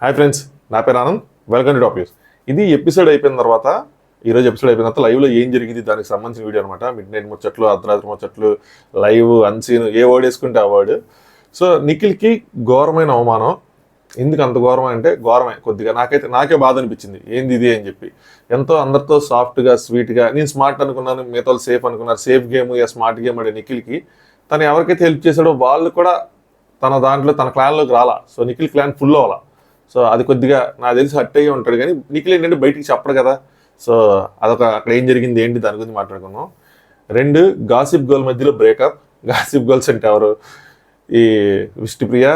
Hi friends, నా పేరు Anand. Welcome to topics. ఇది ఎపిసోడ్ అయిపోయిన తర్వాత, ఈరోజు ఎపిసోడ్ అయిపోయిన తర్వాత లైవ్లో ఏం జరిగింది దానికి సంబంధించిన వీడియో అనమాట. మిడ్ నైట్ ముచ్చట్లు, అర్ధరాత్రి ముచ్చట్లు, లైవ్, అన్సీన్, ఏ వర్డ్ వేసుకుంటే ఆ వర్డ్. సో నిఖిల్కి ఘోరమైన అవమానం. ఎందుకు అంత ఘోరం అంటే ఘోరమే కొద్దిగా. నాకే బాధ అనిపించింది, ఏంది ఇది అని చెప్పి. ఎంతో అందరితో సాఫ్ట్గా స్వీట్గా, నేను స్మార్ట్ అనుకున్నాను, మిగతా సేఫ్ అనుకున్నారు. సేఫ్ గేమ్ స్మార్ట్ గేమ్ అనే నిఖిల్కి తను ఎవరికైతే హెల్ప్ చేశాడో వాళ్ళు కూడా తన దాంట్లో తన క్లాన్లోకి రాలా. సో నిఖిల్ క్లాన్ ఫుల్ అవ్వాలా. సో అది కొద్దిగా నాకు తెలిసి హట్ అయ్యి ఉంటాడు. కానీ నిఖిల్ ఏంటంటే బయటికి చెప్పడు కదా. సో అదొక అక్కడ ఏం జరిగింది ఏంటి దాని గురించి మాట్లాడుకుందాం. రెండు, గాసిప్ గర్ల్ మధ్యలో బ్రేకప్. గాసిప్ గర్ల్స్ అంటే ఎవరు? ఈ విష్ణుప్రియ,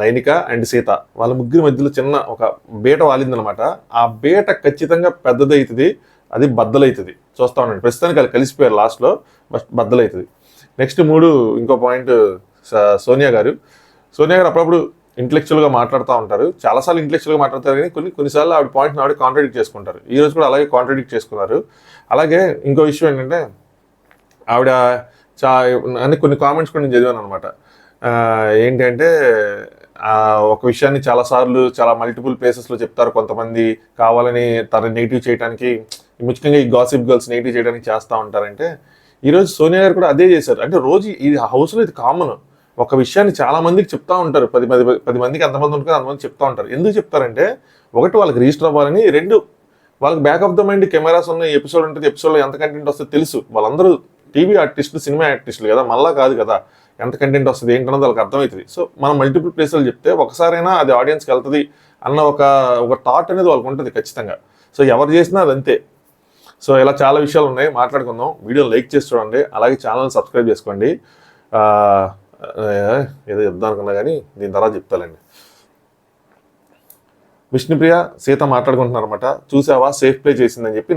నైనిక అండ్ సీత, వాళ్ళ ముగ్గురి మధ్యలో చిన్న ఒక బీట వాలిందనమాట. ఆ బీట ఖచ్చితంగా పెద్దదవుతుంది, అది బద్దలవుతుంది. చూస్తా ఉండండి. ప్రస్తుతానికి వాళ్ళు కలిసిపోయారు, లాస్ట్లో బద్దలవుతుంది. నెక్స్ట్ మూడు, ఇంకో పాయింట్, సోనియా గారు అప్పుడప్పుడు ఇంటెలెక్చువల్గా మాట్లాడుతూ ఉంటారు. చాలాసార్లు ఇంటెలెక్చువల్గా మాట్లాడతారు, కానీ కొన్నిసార్లు ఆవిడ పాయింట్ని ఆవిడ కాంట్రడిక్ట్ చేసుకుంటారు. ఈ రోజు కూడా అలాగే కాంట్రడిక్ట్ చేసుకున్నారు. అలాగే ఇంకో విషయం ఏంటంటే, ఆవిడ అన్ని కొన్ని కామెంట్స్ కూడా నేను చదివాను అనమాట. ఏంటంటే ఒక విషయాన్ని చాలాసార్లు చాలా మల్టిపుల్ ప్లేసెస్లో చెప్తారు కొంతమంది, కావాలని తన నెగిటివ్ చేయడానికి, ముఖ్యంగా ఈ గాసిప్ గర్ల్స్ నెగిటివ్ చేయడానికి చేస్తూ ఉంటారంటే, ఈరోజు సోనియా గారు కూడా అదే చేశారు. అంటే రోజు ఇది హౌస్లో ఇది కామన్. ఒక విషయాన్ని చాలా మందికి చెప్తా ఉంటారు, పది మందికి ఎంతమంది ఉంటారు అంతమంది చెప్తా ఉంటారు. ఎందుకు చెప్తారంటే, ఒకటి వాళ్ళకి రిజిస్టర్ అవ్వాలని, రెండు వాళ్ళకి back of the mind cameras ఉన్న ఎపిసోడ్ ఉంటుంది, ఎపిసోడ్లో ఎంత కంటెంట్ వస్తుందో తెలుసు. వాళ్ళందరూ టీవీ ఆర్టిస్టులు, సినిమా ఆర్టిస్టులు కదా, మళ్ళా కాదు కదా. ఎంత కంటెంట్ వస్తుంది ఏంటన్నది వాళ్ళకి అర్థమవుతుంది. సో మనం మల్టిపుల్ ప్లేసులు చెప్తే ఒకసారైనా అది ఆడియన్స్కి వెళ్తుంది అన్న ఒక థాట్ అనేది వాళ్ళకి ఉంటుంది ఖచ్చితంగా. సో ఎవరు చేసినా అది అంతే. సో ఇలా చాలా విషయాలు ఉన్నాయి, మాట్లాడుకుందాం. వీడియోని లైక్ చేసి చూడండి, అలాగే ఛానల్ని సబ్స్క్రైబ్ చేసుకోండి. ఏదో చెప్దాం అనుకున్నా కానీ దీని తర్వాత చెప్తానండి. విష్ణుప్రియ, సీత మాట్లాడుకుంటున్నారు అనమాట. చూసావా సేఫ్ ప్లే చేసిందని చెప్పి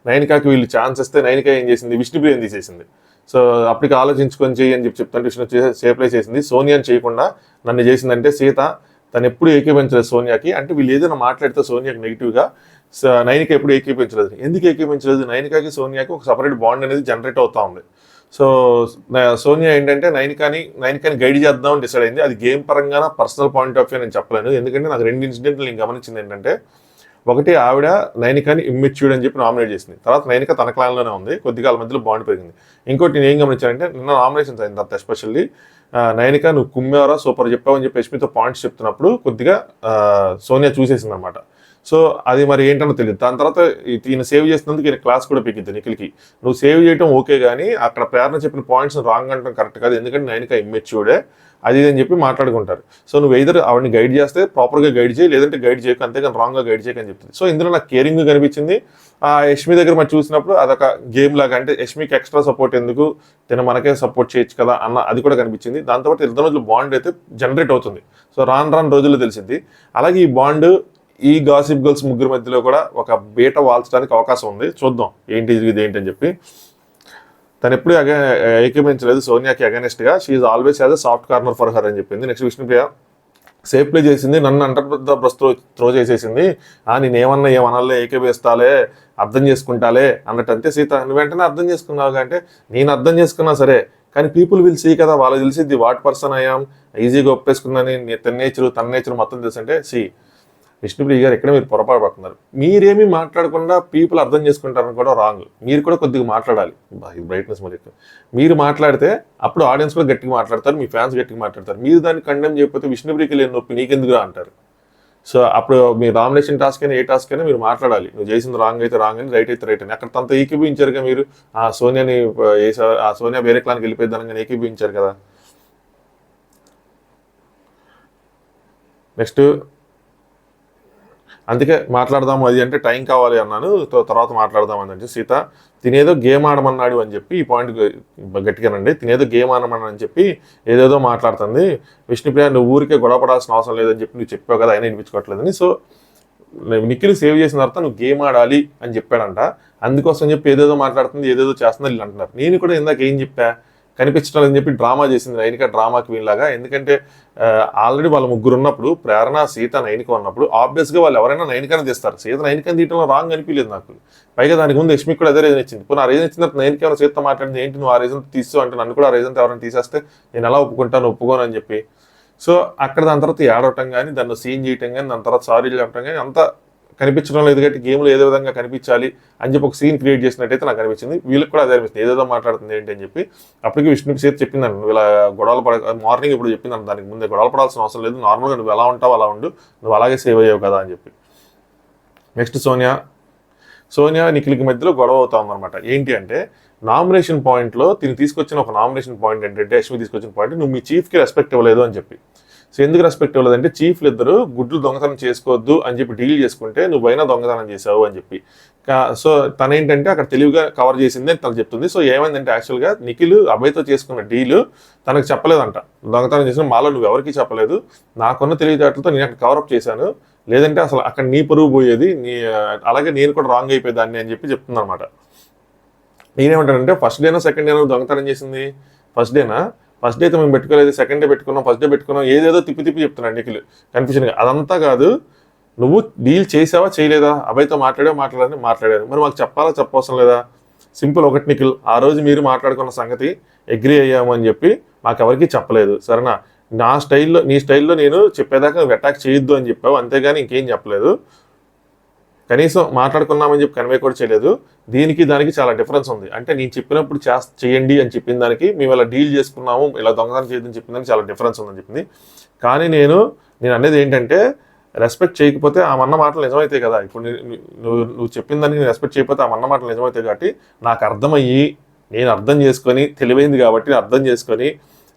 నైనికాకి వీళ్ళు ఛాన్స్ ఇస్తే నైనిక ఏం చేసింది, విష్ణుప్రియని తీసేసింది. సో అప్పటికి ఆలోచించుకొని చెయ్యి అని చెప్తుంటే విష్ణు సేఫ్ ప్లే చేసింది. సోనియాని చేయకుండా నన్ను చేసిందంటే సీత తను ఎప్పుడు ఏకీపించలేదు సోనియాకి. అంటే వీళ్ళు ఏదైనా మాట్లాడితే సోనియాకి నెగిటివ్గా, నైనిక ఎప్పుడు ఏకీపించలేదు. ఎందుకు ఏకీపించలేదు? నైనికాకి సోనియాకి ఒక సపరేట్ బాండ్ అనేది జనరేట్ అవుతూ ఉంది. సో సోనియా ఏంటంటే నైనికాని గైడ్ చేద్దామని డిసైడ్ అయింది. అది గేమ్ పరంగా పర్సనల్ పాయింట్ ఆఫ్ వ్యూ నేను చెప్పలేను, ఎందుకంటే నాకు రెండు ఇన్సిడెంట్లు నేను గమనించింది ఏంటంటే, ఒకటి ఆవిడ నైనికాని ఇమ్మెచ్యూర్డ్ అని చెప్పి నామినేట్ చేసింది. తర్వాత నైనిక తన క్లాన్లోనే ఉంది, కొద్దిగా వాళ్ళ మధ్యలో బాండ్ పెరిగింది. ఇంకోటి నేను ఏం గమనించానంటే, నిన్న నామినేషన్స్ అయిన తర్వాత ఎస్పెషల్లీ నైనిక నువ్వు కుమ్మేవరా సూపర్ చెప్పావని చెప్పి యష్మితో పాయింట్స్ చెప్తున్నప్పుడు కొద్దిగా సోనియా చూసేసింది అనమాట. సో అది మరి ఏంటనో తెలియదు. దాని తర్వాత ఈయన సేవ్ చేసినందుకు ఈయన క్లాస్ కూడా పెరిగింది నిఖిల్కి. నువ్వు సేవ్ చేయడం ఓకే, కానీ అక్కడ ప్రేరణ చెప్పిన పాయింట్స్ రాంగ్ అంటాం కరెక్ట్ కాదు, ఎందుకంటే నైనిక ఇమ్మెచ్యూర్డే అది అని చెప్పి మాట్లాడుకుంటారు. సో నువ్వు ఎయిదర్ ఆవిడని గైడ్ చేస్తే ప్రాపర్గా గైడ్ చేయి, లేదంటే గైడ్ చేయకు, అంతేగాని రాంగ్గా గైడ్ చేయకని చెప్తుంది. సో ఇందులో నాకు కేరింగ్ కనిపించింది. యష్మి దగ్గర మనం చూసినప్పుడు అదొక గేమ్ లాగా, అంటే యష్మికి ఎక్స్ట్రా సపోర్ట్ ఎందుకు, మనకే సపోర్ట్ చేయొచ్చు కదా అన్న అది కూడా కనిపించింది. దాంతోపాటు ఇద్దరు రోజులు బాండ్ అయితే జనరేట్ అవుతుంది. సో రాను రోజుల్లో తెలిసింది. అలాగే ఈ బాండ్ ఈ గాసిప్ గర్ల్స్ ముగ్గురు మధ్యలో కూడా ఒక బీట వాల్చడానికి అవకాశం ఉంది. చూద్దాం ఏంటి ఇది ఏంటని చెప్పి. తను ఎప్పుడు ఏకీపించలేదు సోనియాకి అగెనిస్ట్గా. She always has a soft corner for her అని చెప్పింది. నెక్స్ట్ విష్ణుప్రియ సేఫ్ ప్లే చేసింది, నన్ను అంటర్ బ్రష్ త్రో చేసేసింది. నేనేమన్నా ఏమనాలే, ఏకీపిస్తాలే, అర్థం చేసుకుంటాలే అన్నట్టు. అంతే సీత, నువ్వు వెంటనే అర్థం చేసుకున్నావు అంటే, నేను అర్థం చేసుకున్నా సరే, కానీ పీపుల్ విల్ సీ కదా, వాళ్ళు తెలిసిద్ది వాట్ పర్సన్ అయ్యాం, ఈజీగా ఒప్పేసుకుందని, తన నేచర్ మొత్తం తెలుసు అంటే. విష్ణుప్రియ గారు ఎక్కడ మీరు పొరపాటు పడుతున్నారు. మీరేమీ మాట్లాడకుండా పీపుల్ అర్థం చేసుకుంటారని కూడా రాంగ్. మీరు కూడా కొద్దిగా మాట్లాడాలి. ఈ బ్రైట్నెస్ మరి మీరు మాట్లాడితే అప్పుడు ఆడియన్స్ కూడా గట్టిగా మాట్లాడతారు, మీ ఫ్యాన్స్ గట్టిగా మాట్లాడతారు. మీరు దాన్ని కండెమ్ చేయకపోతే విష్ణుప్రియకి లేని నొప్పి నీకెందుకురా అంటారు. సో అప్పుడు మీ నామినేషన్ టాస్క్ అయినా ఏ టాస్క్ అయినా మీరు మాట్లాడాలి. నువ్వు చేసింది రాంగ్ అయితే రాంగ్ అని, రైట్ అయితే రైట్ అని. అక్కడ తనతో ఏకీభవించారుగా మీరు. సోనియా వేరే క్లాన్కి వెళ్ళిపోయిద్దానని ఏకీభవించారు కదా. నెక్స్ట్ అందుకే మాట్లాడదాము అది అంటే టైం కావాలి అన్నాను, తర్వాత మాట్లాడదాం అని సీత. తినేదో గేమ్ ఆడమన్నాడు అని చెప్పి, ఈ పాయింట్ గట్టిగానండి, తినేదో గేమ్ ఆడమని చెప్పి ఏదేదో మాట్లాడుతుంది. విష్ణుప్రియ నువ్వు ఊరికే గొడవపడాల్సిన అవసరం లేదని చెప్పి నువ్వు చెప్పావు కదా, అయినా వినిపించుకోవట్లేదని. సో నిఖిల్ సేవ్ చేసిన తర్వాత నువ్వు గేమ్ ఆడాలి అని చెప్పాడంట. అందుకోసం చెప్పి ఏదేదో మాట్లాడుతుంది, ఏదేదో చేస్తుంది వీళ్ళు అంటున్నారు. నేను కూడా ఇందాక ఏం చెప్పా, కనిపించడం అని చెప్పి డ్రామా చేసింది నైనిక, డ్రామాకి వీళ్ళలాగా. ఎందుకంటే ఆల్రెడీ వాళ్ళ ముగ్గురు ఉన్నప్పుడు, ప్రేరణ, సీత, నైనిక ఉన్నప్పుడు ఆబ్వియస్గా వాళ్ళు ఎవరైనా నైనికని తీస్తారు. సీత నైనికని తీయటంలో రాంగ్ అనిపించలేదు నాకు. పైగా దానికి ముందు యష్మికి కూడా అదే రీజన్ ఇచ్చింది. పోనీ ఆ రీజన్ ఇచ్చిన తర్వాత నైనిక ఏమైనా సీత మాట్లాడింది, ఏంటి నువ్వు ఆ రీజన్ తీసు అంటే, నన్ను కూడా ఆ రీజన్ ఎవరైనా తీసేస్తే నేను ఎలా ఒప్పుకుంటాను, ఒప్పుకోను అని చెప్పి. సో అక్కడ దాని తర్వాత ఏడవటం కానీ, దాన్ని సీన్ చేయటం కానీ, దాని తర్వాత సారీలు చెప్పడం కానీ అంత కనిపించడం లేదు. కాబట్టి గేమ్లో ఏదో విధంగా కనిపించాలి అని చెప్పి ఒక సీన్ క్రియేట్ చేసినట్టయితే నాకు అనిపించింది. వీళ్ళకి కూడా అదే అనిపిస్తుంది, ఏదేదో మాట్లాడుతుంది ఏంటి అని చెప్పి. అప్పటికి విష్ణుకి సేపు చెప్పిందాను, నువ్వు ఇలా గొడవలు పడ మార్నింగ్ ఇప్పుడు చెప్పిందాను, దానికి ముందే గొడవలు పడాల్సిన అవసరం లేదు, నార్మల్గా నువ్వు ఎలా ఉంటావు అలా ఉండు, నువ్వు అలాగే సేవ్ అయ్యావు కదా అని చెప్పి. నెక్స్ట్ సోనియా నిఖిల్కి మధ్యలో గొడవ అవుతా ఉందన్నమాట. ఏంటి అంటే నామినేషన్ పాయింట్లో తిని తీసుకొచ్చిన ఒక నామినేషన్ పాయింట్ ఏంటంటే, యశ్మి తీసుకొచ్చిన పాయింట్, నువ్వు మీ చీఫ్కి రెస్పెక్ట్ ఇవ్వలేదు అని చెప్పి. సో ఎందుకు రెస్పెక్ట్ ఇవ్వలేదంటే చీఫ్లు ఇద్దరు గుడ్లు దొంగతనం చేసుకోవద్దు అని చెప్పి డీల్ చేసుకుంటే నువ్వైనా దొంగతనం చేసావు అని చెప్పి. సో తనేంటంటే అక్కడ తెలివిగా కవర్ చేసింది అని తను చెప్తుంది. సో ఏమైందంటే యాక్చువల్గా నిఖిల్ అభయ్తో చేసుకున్న డీలు తనకు చెప్పలేదంట, దొంగతనం చేసిన మాలో నువ్వు ఎవరికి చెప్పలేదు, నాకున్న తెలివితేటలతో నేను అక్కడ కవరప్ చేశాను, లేదంటే అసలు అక్కడ నీ పరువు పోయేది, అలాగే నేను కూడా రాంగ్ అయిపోయేదాన్ని అని చెప్పి చెప్తుంది అనమాట. నేనేమంటానంటే ఫస్ట్ డేనా సెకండ్ డేనా దొంగతనం చేసింది? ఫస్ట్ డేనా? ఫస్ట్ డే అయితే మేము పెట్టుకోలేదు, సెకండ్ డే పెట్టుకున్నాం, ఫస్ట్ డే పెట్టుకున్నాం, ఏదేదో తిప్పి చెప్తున్నాడు నిఖిల్ కన్ఫ్యూజన్గా. అదంతా కాదు, నువ్వు డీల్ చేసావా చేయలేదా, అబ్బాయితో మాట్లాడాను, మరి మాకు చెప్పవసరం లేదా? సింపుల్ ఒకటి నిఖిల్, ఆ రోజు మీరు మాట్లాడుకున్న సంగతి అగ్రీ అయ్యాము అని చెప్పి మాకెవరికి చెప్పలేదు, సరేనా? నీ స్టైల్లో నేను చెప్పేదాకా నువ్వు అటాక్ చేయొద్దు అని చెప్పావు, అంతేగాని ఇంకేం చెప్పలేదు. కనీసం మాట్లాడుకున్నామని చెప్పి కన్వే కూడా చేయలేదు. దీనికి దానికి చాలా డిఫరెన్స్ ఉంది. అంటే నేను చెప్పినప్పుడు చేయండి అని చెప్పిన దానికి, మేము ఇలా డీల్ చేసుకున్నాము, ఇలా దొంగతనం చేయదని చెప్పిన దానికి చాలా డిఫరెన్స్ ఉందని చెప్పింది. కానీ నేను అనేది ఏంటంటే, రెస్పెక్ట్ చేయకపోతే ఆ అన్న మాటలు నిజమైతే కదా. ఇప్పుడు నువ్వు చెప్పిన దానికి నేను రెస్పెక్ట్ చేయకపోతే ఆ అన్న మాటలు నిజమైతే కాబట్టి నాకు అర్థమయ్యి, నేను అర్థం చేసుకొని, తెలివైంది కాబట్టి అర్థం చేసుకొని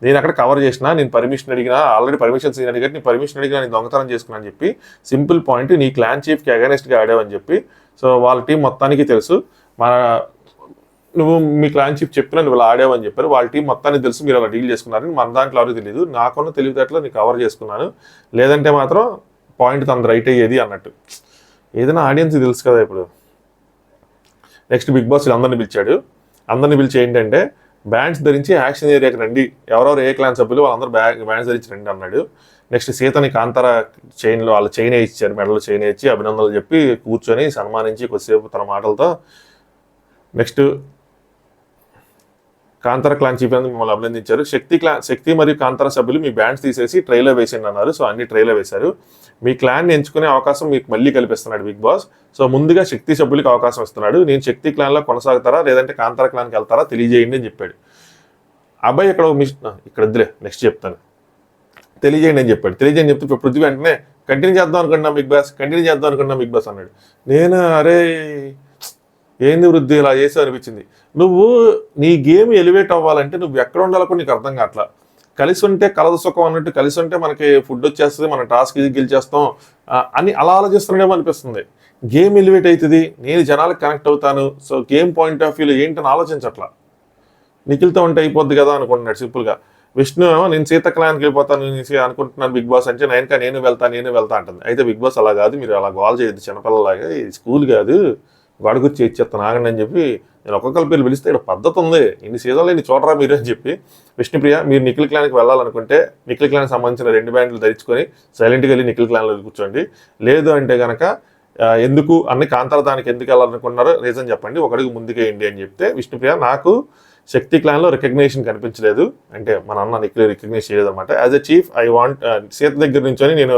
నేను అక్కడ కవర్ చేసిన, నేను పర్మిషన్ అడిగినా, ఆల్రెడీ పర్మిషన్స్ అడిగారు, నీ పర్మిషన్ అడిగినా నేను దొంగతనం చేసుకున్నా అని చెప్పి సింపుల్ పాయింట్, నీ క్లాన్ చీఫ్కి అగైనెస్ట్గా ఆడావని చెప్పి. సో వాళ్ళ టీం మొత్తానికి తెలుసు, నువ్వు మీ క్లాన్ చీఫ్ చెప్పినా నువ్వు ఇలా ఆడావని చెప్పారు, వాళ్ళ టీం మొత్తానికి తెలుసు మీరు అలా డీల్ చేసుకున్నారని. మన దాంట్లో ఎవరికి తెలియదు, నాకున్న తెలివితేటలో నేను కవర్ చేసుకున్నాను, లేదంటే మాత్రం పాయింట్ తనది రైట్ అయ్యేది అన్నట్టు. ఏదైనా ఆడియన్స్ తెలుసు కదా. ఇప్పుడు నెక్స్ట్ బిగ్ బాస్ అందరిని పిలిచి ఏంటంటే, బ్యాండ్స్ ధరించి యాక్షన్ ఏరియాకి రండి, ఎవరెవరు ఏ క్లాన్ సభ్యులు వాళ్ళందరూ బ్యాండ్స్ ధరించి రండి అన్నాడు. నెక్స్ట్ సీతని కాంతార చైన్లో వాళ్ళ చైన్ ఇచ్చారు, మెడలో చైన్ ఇచ్చి అభినందనలు చెప్పి కూర్చొని సన్మానించి కొద్దిసేపు తన మాటలతో. నెక్స్ట్ కాంతార క్లాన్ చీఫ్ అని మిమ్మల్ని అభినందించారు. శక్తి మరియు కాంతార సభ్యులు మీ బ్యాండ్స్ తీసేసి ట్రైలో వేసిండి అన్నారు. సో అన్ని ట్రైలో వేశారు. మీ క్లాన్ ఎంచుకునే అవకాశం మీకు మళ్ళీ కల్పిస్తున్నాడు బిగ్ బాస్. సో ముందుగా శక్తి సభ్యులకి అవకాశం ఇస్తున్నాడు. నేను శక్తి క్లాన్లో కొనసాగుతారా లేదంటే కాంతార క్లాన్కి వెళ్తారా తెలియజేయండి అని చెప్పాడు. అబ్బాయి ఇక్కడ వద్దులే, నెక్స్ట్ చెప్తాను, తెలియజేయండి అని చెప్పాడు. తెలియజేయండి చెప్తే ఇప్పుడు పృథ్వీ వెంటనే కంటిన్యూ చేద్దాం అనుకున్నా బిగ్ బాస్ అన్నాడు. నేను అరే ఏంది వృద్ధి ఇలా చేసావు అనిపించింది. నువ్వు నీ గేమ్ ఎలివేట్ అవ్వాలంటే నువ్వు ఎక్కడ ఉండాలో నీకు అర్థం కావట్లా. కలిసి ఉంటే కలదు సుఖం అన్నట్టు, కలిసి ఉంటే మనకి ఫుడ్ వచ్చేస్తుంది, మన టాస్క్ ఇది గెలిచేస్తాం అని అలా ఆలోచిస్తున్నాడేమో అనిపిస్తుంది. గేమ్ ఎలివేట్ అవుతుంది, నేను జనాలకు కనెక్ట్ అవుతాను, సో గేమ్ పాయింట్ ఆఫ్ వ్యూలో ఏంటని ఆలోచించట్లా. నిఖిల్తో ఉంటే అయిపోద్ది కదా అనుకుంటున్నాడు సింపుల్గా. విష్ణు ఏమో నేను సీత క్లాన్కి వెళ్ళిపోతాను అనుకుంటున్నాను బిగ్ బాస్ అంటే, నేను వెళ్తా అంటుంది. అయితే బిగ్ బాస్ అలా కాదు, మీరు అలా గోల్ చేయొద్దు చిన్నపిల్లలాగా, ఇది స్కూల్ కాదు, గోడ గురించి ఇచ్చేస్తాను ఆగండి అని చెప్పి నేను ఒక్కొక్కరి పేరు పిలిస్తే ఇక్కడ పద్ధతి ఉంది, ఇన్ని సీజన్లు ఇన్ని చూడరా మీరు అని చెప్పి. విష్ణుప్రియ మీరు నిఖిల్ క్లాన్కి వెళ్ళాలనుకుంటే నిఖిల్ క్లాన్కి సంబంధించిన 2 బ్యాండ్లు ధరించుకొని సైలెంట్గా వెళ్ళి నిఖిల్ క్లాన్లో కూర్చోండి. లేదు అంటే కనుక ఎందుకు అన్ని కాంతార దానికి ఎందుకు వెళ్ళాలనుకున్నారో రీజన్ చెప్పండి, ఒకడికి ముందుకేయండి అని చెప్తే, విష్ణుప్రియ నాకు శక్తి క్లాన్లో రికగ్నేషన్ కనిపించలేదు, అంటే మన అన్న నిఖిల్ రికగ్నైజ్ చేయలేదు అనమాట. As a chief I want Sita దగ్గర నుంచొని నేను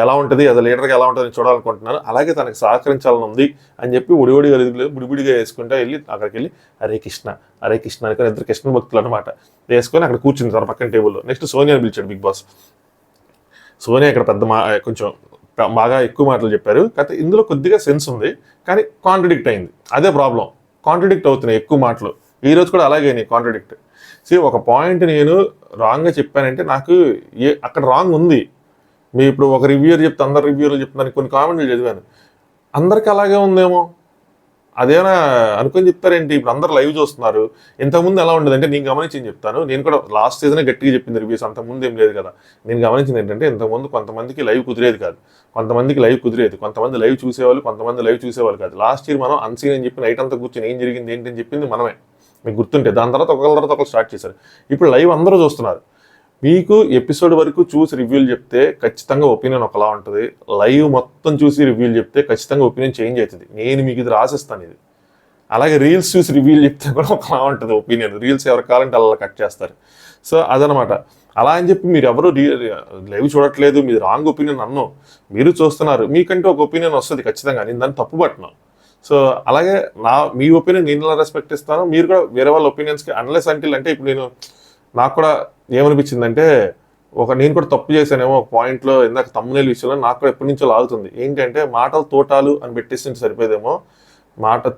ఎలా ఉంటుంది, యాజ్ అ లీడర్గా ఎలా ఉంటుందని చూడాలనుకుంటున్నాను, అలాగే తనకు సహకరించాలని ఉంది అని చెప్పి బుడిబుడిగా వేసుకుంటా వెళ్ళి అక్కడికి వెళ్ళి హరే కృష్ణ అనుకుని ఇద్దరు కృష్ణ భక్తులు అనమాట వేసుకొని అక్కడ కూర్చుంది తన పక్కన టేబుల్లో. నెక్స్ట్ సోనియాని పిలిచాడు బిగ్ బాస్. సోనియా ఇక్కడ కొంచెం బాగా ఎక్కువ మాటలు చెప్పారు, కాకపోతే ఇందులో కొద్దిగా సెన్స్ ఉంది, కానీ కాంట్రడిక్ట్ అయింది. అదే ప్రాబ్లం, కాంట్రడిక్ట్ అవుతున్నాయి ఎక్కువ మాటలు. ఈ రోజు కూడా అలాగే కాంట్రడిక్ట్. ఒక పాయింట్ నేను రాంగ్గా చెప్పానంటే నాకు అక్కడ రాంగ్ ఉంది. మీ ఇప్పుడు ఒక రివ్యూర్ చెప్తే అందరు రివ్యూర్లు చెప్తున్నాను, కొన్ని కామెంట్లు చదివాను, అందరికి అలాగే ఉందేమో, అదేనా అనుకొని చెప్తారేంటి. ఇప్పుడు అందరు లైవ్ చూస్తున్నారు, ఇంతకుముందు ఎలా ఉండదు అంటే నేను గమనించింది చెప్తాను. నేను కూడా లాస్ట్ సీజనే గట్టిగా చెప్పింది రివ్యూస్, అంతకుముందు ఏం లేదు కదా. నేను గమనించింది ఏంటంటే, ఇంతకుముందు కొంతమందికి లైవ్ కుదిరేది కాదు, కొంతమంది లైవ్ చూసేవాళ్ళు, కొంతమంది లైవ్ చూసేవాళ్ళు కాదు. లాస్ట్ ఇయర్ మనం అన్సీన్ అని చెప్పి నైట్ అంతా కూర్చొని ఏం జరిగింది ఏంటి అని చెప్పింది మనమే, మీకు గుర్తుంటే. దాని తర్వాత ఒకరు స్టార్ట్ చేశారు. ఇప్పుడు లైవ్ అందరూ చూస్తున్నారు. మీకు ఎపిసోడ్ వరకు చూసి రివ్యూలు చెప్తే ఖచ్చితంగా ఒపీనియన్ ఒకలా ఉంటుంది, లైవ్ మొత్తం చూసి రివ్యూలు చెప్తే ఖచ్చితంగా ఒపీనియన్ చేంజ్ అవుతుంది. నేను మీకు ఇది రాసిస్తాను ఇది. అలాగే రీల్స్ చూసి రివ్యూలు చెప్తే కూడా ఒకలా ఉంటుంది ఒపీనియన్. రీల్స్ ఎవరు కావాలంటే అలా కట్ చేస్తారు. సో అదనమాట. అలా అని చెప్పి మీరు ఎవరు లైవ్ చూడట్లేదు, మీరు రాంగ్ ఒపీనియన్ అన్నాం, మీరు చూస్తున్నారు, మీకంటే ఒక ఒపీనియన్ వస్తుంది ఖచ్చితంగా, నేను దాన్ని తప్పు పట్టినాను. సో అలాగే మీ ఒపీనియన్ నేను ఎలా రెస్పెక్ట్ ఇస్తాను, మీరు కూడా వేరే వాళ్ళ ఒపీనియన్స్కి అన్లెస్ అంటిల్ అంటే ఇప్పుడు నాకు కూడా ఏమనిపించిందంటే నేను కూడా తప్పు చేశానేమో ఒక పాయింట్లో, ఇందాక తమ్మునేలు విషయంలో నాకు కూడా ఎప్పటి నుంచో లాగుతుంది. ఏంటంటే మాటలు తోటాలు అని పెట్టేసి సరిపోయేదేమో,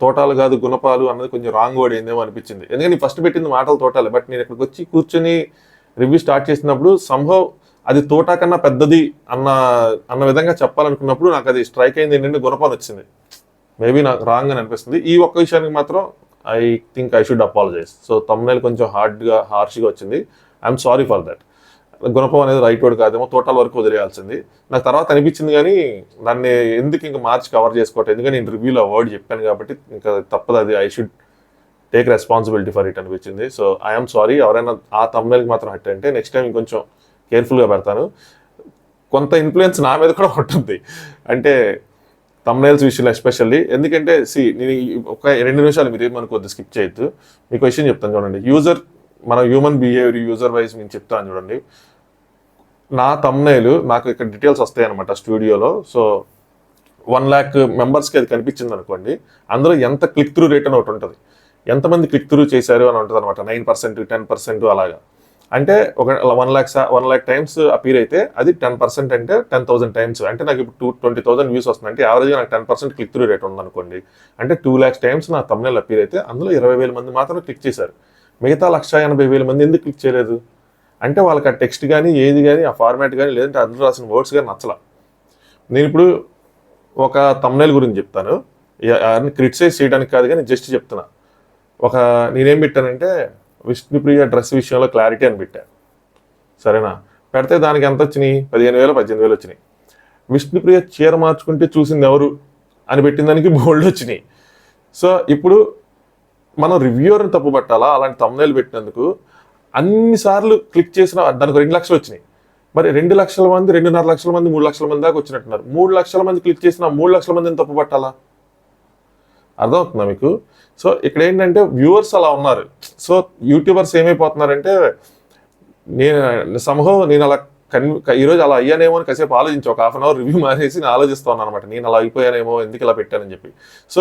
తోటాలు కాదు గుణపాలు అన్నది కొంచెం రాంగ్ వర్డ్ అయిందేమో అనిపించింది. ఎందుకంటే ఫస్ట్ పెట్టింది మాటలు తోటాలు, బట్ నేను ఇక్కడికి వచ్చి కూర్చొని రివ్యూ స్టార్ట్ చేసినప్పుడు సంభవ్ అది తోటా కన్నా పెద్దది అన్న విధంగా చెప్పాలనుకున్నప్పుడు నాకు అది స్ట్రైక్ అయింది ఏంటంటే గుణపాలు వచ్చింది. మేబీ నాకు రాంగ్ అని అనిపిస్తుంది. ఈ ఒక్క విషయానికి మాత్రం I think I should apologize. So తమ్మునేల్ కొంచెం హార్ష్గా వచ్చింది. I'm sorry for that. గుణపం అనేది రైట్ వర్డ్ కాదేమో, తోటల వరకు వదిలేయాల్సింది. నాకు తర్వాత అనిపించింది, కానీ దాన్ని ఎందుకు ఇంకా మార్చి కవర్ చేసుకోవటం, ఎందుకంటే నేను రివ్యూలో వర్డ్ చెప్పాను కాబట్టి ఇంకా తప్పదు, అది I should take responsibility for it అనిపించింది. So I'm sorry. ఎవరైనా ఆ తమ్మునేల్కి మాత్రం హట్ అంటే నెక్స్ట్ టైం ఇంకొంచెం కేర్ఫుల్గా పెడతాను. కొంత ఇన్ఫ్లుయెన్స్ నా మీద కూడా ఉంటుంది, అంటే తమ్మునేల్స్ విషయంలో ఎస్పెషల్లీ. ఎందుకంటే నేను ఒక 2 నిమిషాలు మీరు ఏమనుకో కొద్దిగా స్కిప్ చేయొద్దు, మీకు విషయం చెప్తాను చూడండి. మన హ్యూమన్ బిహేవియర్ యూజర్ వైజ్ నేను చెప్తాను చూడండి. నా తమ్మునేల్ నాకు ఇక్కడ డీటెయిల్స్ వస్తాయి అనమాట స్టూడియోలో. సో 1 lakh మెంబర్స్కి అది కనిపించింది అనుకోండి, అందులో ఎంత క్లిక్ త్రూ రేట్ అని ఒకటి ఉంటుంది, ఎంతమంది క్లిక్ త్రూ చేశారు అని ఉంటుంది అనమాట. 9%, 10% అలాగా. అంటే ఒక 1 lakh టైమ్స్ అపీర్ అయితే అది 10% అంటే 10,000 టైమ్స్. అంటే నాకు ఇప్పుడు 20,000 వ్యూస్ వస్తుంది, అంటే యావరేజ్గా నాకు 10% క్లిక్ త్రూ రేట్ ఉందనుకోండి. అంటే 2 lakhs టైమ్స్ నా తమ్మునేల్ అపీర్ అయితే అందులో 20,000 మంది మాత్రమే క్లిక్ చేశారు. మిగతా 180,000 మంది ఎందుకు క్లిక్ చేయలేదు అంటే వాళ్ళకి ఆ టెక్స్ట్ కానీ ఏది కానీ ఆ ఫార్మాట్ కానీ లేదంటే అందులో రాసిన వర్డ్స్ కానీ నచ్చలా. నేను ఇప్పుడు ఒక తమ్మునేల్ గురించి చెప్తాను, క్రిటిసైజ్ చేయడానికి కాదు కానీ జస్ట్ చెప్తున్నా. నేనేం పెట్టానంటే విష్ణుప్రియ డ్రెస్ విషయంలో క్లారిటీ అని పెట్టాను, సరేనా? పెడితే దానికి ఎంత వచ్చినాయి? 15,000, 18,000 వచ్చినాయి. విష్ణుప్రియ చీర మార్చుకుంటే చూసింది ఎవరు అని పెట్టిన దానికి బోల్డ్ వచ్చినాయి. సో ఇప్పుడు మనం రివ్యూవర్ని తప్పు పట్టాలా? అలాంటి తమ్మునేల్ పెట్టినందుకు అన్నిసార్లు క్లిక్ చేసిన దానికి 2 లక్షలు వచ్చినాయి. మరి 2 లక్షల మంది, 2.5 లక్షల మంది, 3 లక్షల మంది దాకా వచ్చినట్టున్నారు. 3 లక్షల మంది క్లిక్ చేసిన 3 లక్షల మందిని తప్పు పట్టాలా? అర్థమవుతుందా మీకు? సో ఇక్కడ ఏంటంటే వ్యూవర్స్ అలా ఉన్నారు. సో యూట్యూబర్స్ ఏమైపోతున్నారంటే, నేను అలా ఈరోజు అలా అయ్యానేమో అని కాసేపు ఆలోచించి ఒక 1/2 అవర్ రివ్యూ మానేసి నేను ఆలోచిస్తాను అనమాట, నేను అలా అయిపోయానేమో, ఎందుకు ఇలా పెట్టానని చెప్పి. సో